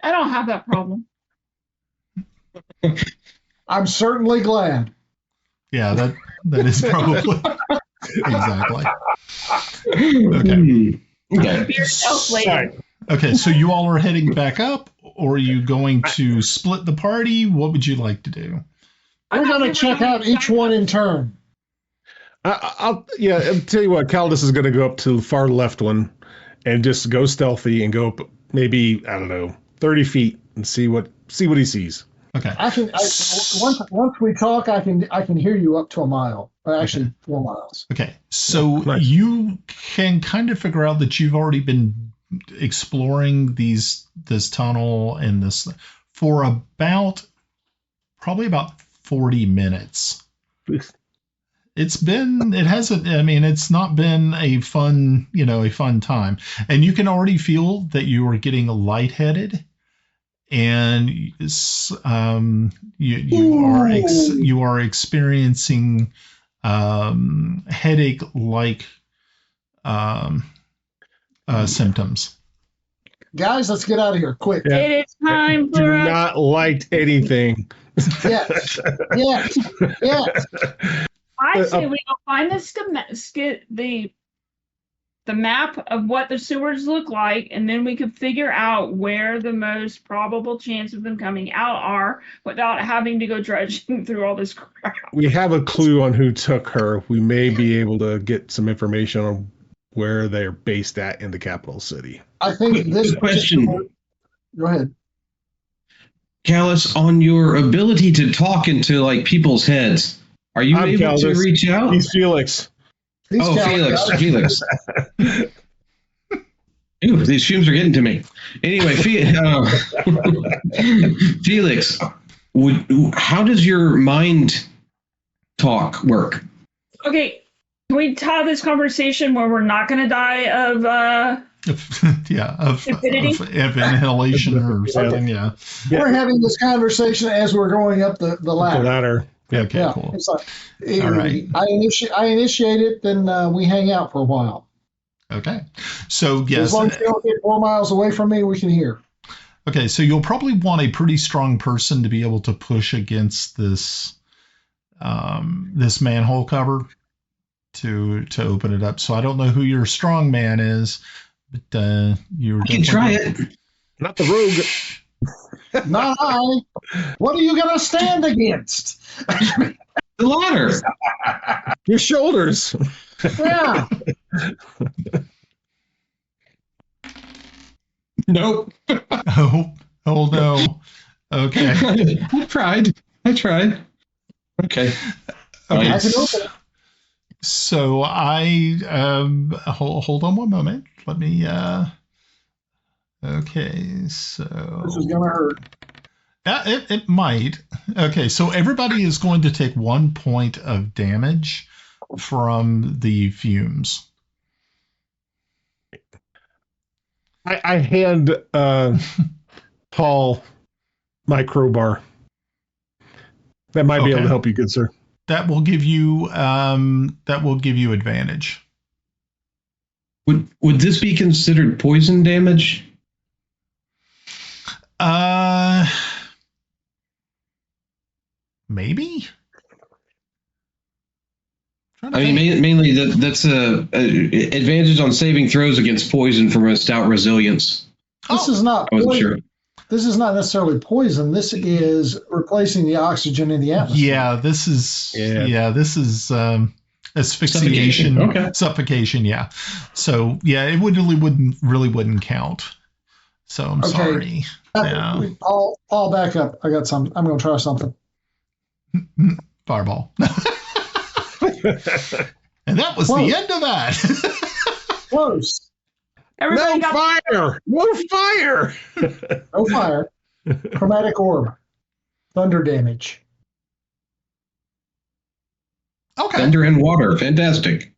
I don't have that problem. I'm certainly glad. Yeah, that is probably exactly. Okay. Okay. Okay, so you all are heading back up, or are you going to split the party? What would you like to do? We're going to check out each one in turn. I'll tell you what, Kaldris is going to go up to the far left one and just go stealthy and go up maybe, I don't know, 30 feet and see what he sees. Okay. Once we talk, I can hear you up to a mile. Actually, 4 miles. Okay, so nice. You can kind of figure out that you've already been exploring this tunnel and this for probably about 40 minutes. It's not been a fun time, and you can already feel that you are getting lightheaded, and you are experiencing headache-like symptoms. Guys, let's get out of here quick. Yeah. It is time for Do us. not light anything. Yes. I say we go find the map of what the sewers look like, and then we could figure out where the most probable chance of them coming out are without having to go dredging through all this crap. We have a clue on who took her. We may be able to get some information on where they're based at in the capital city. I think this question. Go ahead. Kaldris, on your ability to talk into people's heads, are you able Kaldris. to reach out? He's Felix. Felix. Ooh, these fumes are getting to me. Anyway, Felix, how does your mind talk work? Okay, can we have this conversation where we're not going to die of of inhalation or something? Yeah. We're having this conversation as we're going up the ladder. The ladder. Yeah. Okay, cool. It's like, All right. I initiate it, then we hang out for a while. Okay. So, yes. As long as you don't get 4 miles away from me, we can hear. Okay, so you'll probably want a pretty strong person to be able to push against this manhole cover to open it up. So I don't know who your strong man is, but you can try it. Not the rogue. Not I. What are you going to stand against? The ladder. Your shoulders. Yeah. Nope. Oh no. Okay. I tried. Okay. I can open it. So I hold on one moment. Let me Okay, so This is gonna hurt. it might. Okay, so everybody is going to take 1 point of damage from the fumes. I hand Paul my crowbar. That might be able to help you, good sir. That will give you advantage. Would this be considered poison damage? Maybe. I mean, mainly that's a advantage on saving throws against poison from a stout resilience. This is not. I wasn't sure. This is not necessarily poison. This is replacing the oxygen in the atmosphere. Yeah, this is asphyxiation, suffocation. Yeah, so yeah, it wouldn't count. So I'm sorry. Yeah. Paul, back up. I got some. I'm going to try something. Fireball. And that was the end of that. Close. Everybody No fire! No fire! No fire. Chromatic orb. Thunder damage. Okay. Thunder and water. Fantastic.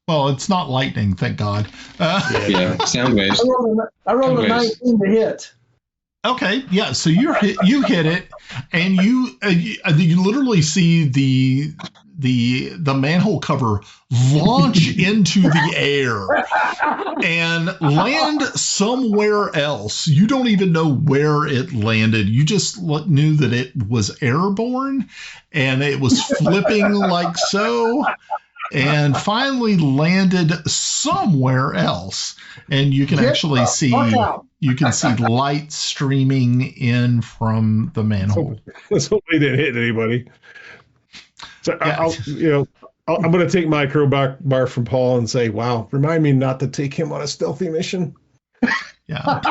Well, it's not lightning, thank God. Yeah, sound waves. I rolled a 19 to hit. Okay, yeah. So you hit it, and you literally see the manhole cover launch into the air and land somewhere else. You don't even know where it landed. You just knew that it was airborne, and it was flipping like so, and finally landed somewhere else. And you can actually see light streaming in from the manhole. Let's hope they didn't hit anybody. So yeah. I'm going to take my crowbar from Paul and say, "Wow, remind me not to take him on a stealthy mission." Yeah.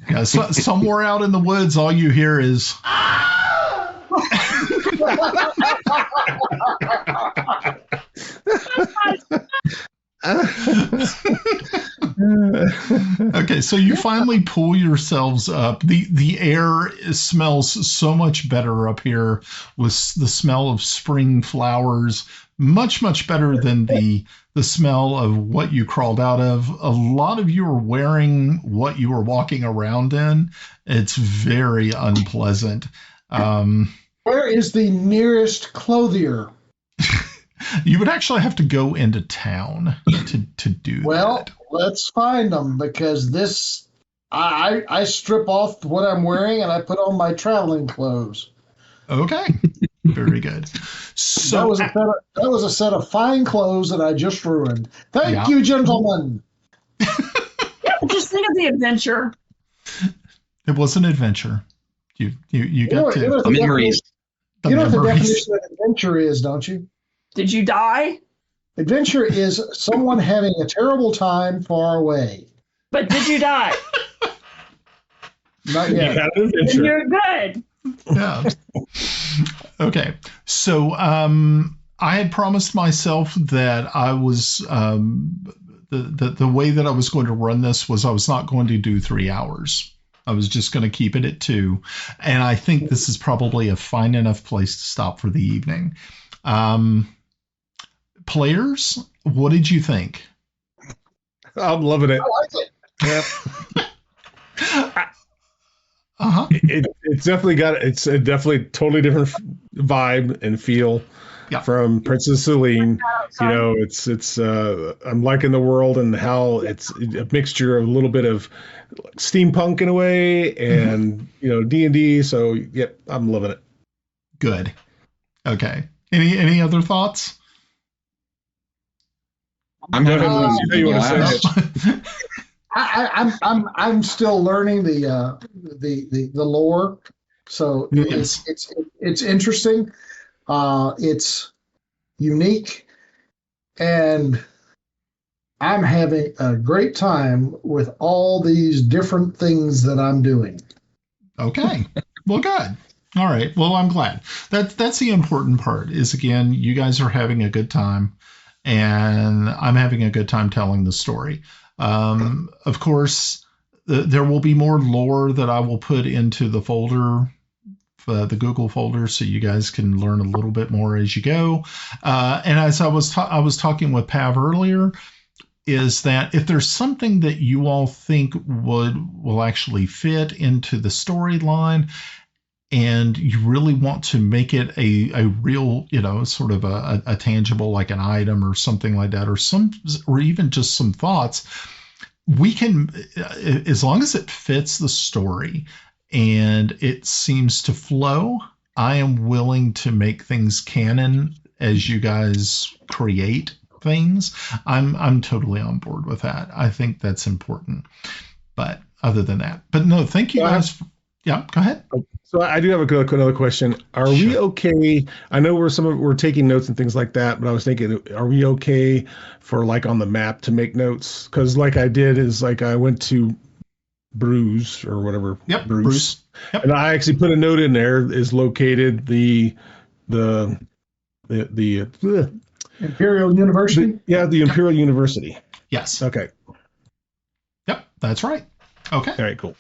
Yeah. So, somewhere out in the woods, all you hear is. Okay, so you finally pull yourselves up. The air smells so much better up here with the smell of spring flowers, much better than the smell of what you crawled out of. A lot of you are wearing what you were walking around in. It's very unpleasant. Where is the nearest clothier? You would actually have to go into town to do that. Well, let's find them, because I strip off what I'm wearing and I put on my traveling clothes. Okay, very good. So that was a set of fine clothes that I just ruined. Thank you, gentlemen. Just think of the adventure. It was an adventure. You got to memories. You know what the definition of adventure is, don't you? Did you die? Adventure is someone having a terrible time far away. But did you die? Not yet. Then you're good. Yeah. Okay. So I had promised myself that I was the way that I was going to run this was I was not going to do 3 hours. I was just going to keep it at 2. And I think this is probably a fine enough place to stop for the evening. Players, what did you think? I'm loving it. I like it. Yeah. It's definitely totally different vibe and feel from Princess Celine. You know, it's I'm liking the world and how it's a mixture of a little bit of steampunk in a way and D&D. So yep, I'm loving it. Good. Okay. Any other thoughts? I'm having you want to say it. I'm still learning the lore, so it's interesting. It's unique, and I'm having a great time with all these different things that I'm doing. Okay, well, good. All right. Well, I'm glad. That's the important part. Is again, you guys are having a good time, and I'm having a good time telling the story. Of course, there will be more lore that I will put into the folder, the Google folder, so you guys can learn a little bit more as you go. And as I was talking with Pav earlier, is that if there's something that you all think will actually fit into the storyline, and you really want to make it a real, sort of a tangible, like an item or something like that, or even just some thoughts, we can, as long as it fits the story and it seems to flow, I am willing to make things canon as you guys create things. I'm totally on board with that. I think that's important. But other than that, but no, thank you guys. Yeah, go ahead. So I do have another question. Are we okay? I know we're taking notes and things like that, but I was thinking, are we okay for like on the map to make notes? Because like I did is like I went to Bruce or whatever. Yep, Bruce. Yep. And I actually put a note in there. Is located the Imperial University? The Imperial University. Yes. Okay. Yep, that's right. Okay. All right, cool.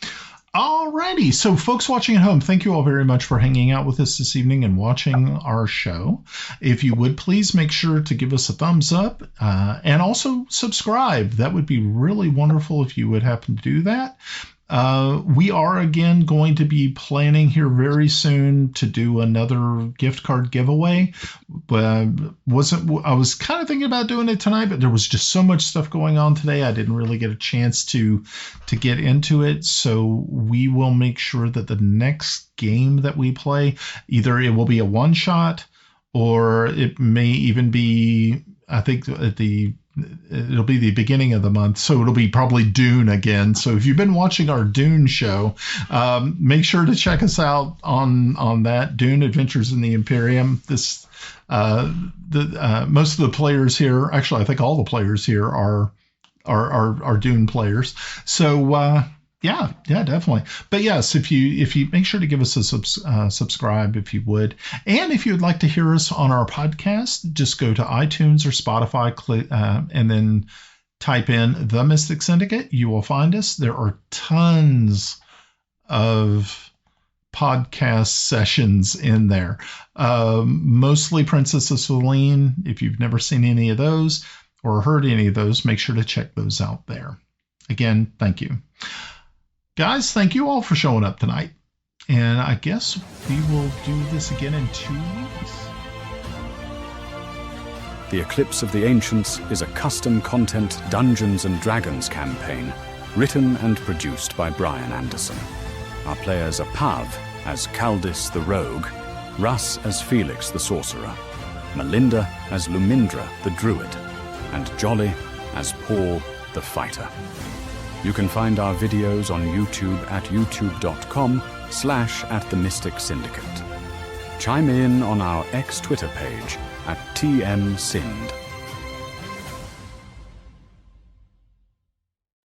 Alrighty, so folks watching at home, thank you all very much for hanging out with us this evening and watching our show. If you would please make sure to give us a thumbs up and also subscribe. That would be really wonderful if you would happen to do that. We are again going to be planning here very soon to do another gift card giveaway. I was kind of thinking about doing it tonight, but there was just so much stuff going on today. I didn't really get a chance to get into it. So we will make sure that the next game that we play, either it will be a one shot or it may even be, I think it'll be the beginning of the month, so it'll be probably Dune again. So if you've been watching our Dune show, make sure to check us out on that, Dune Adventures in the Imperium. This most of the players here, actually, I think all the players here are Dune players. So yeah, definitely. But yes, if you make sure to give us a subscribe if you would, and if you would like to hear us on our podcast, just go to iTunes or Spotify, and then type in The Mystic Syndicate. You will find us. There are tons of podcast sessions in there, mostly Princess of Selene. If you've never seen any of those or heard any of those, make sure to check those out there. Again, thank you. Guys, thank you all for showing up tonight. And I guess we will do this again in 2 weeks. The Eclipse of the Ancients is a custom content Dungeons & Dragons campaign written and produced by Brian Anderson. Our players are Pav as Kaldris the Rogue, Russ as Felix the Sorcerer, Malinda as Lumindra the Druid, and Jolly as Paul the Fighter. You can find our videos on YouTube at youtube.com/@themysticsyndicate. Chime in on our X Twitter page at TMSynd.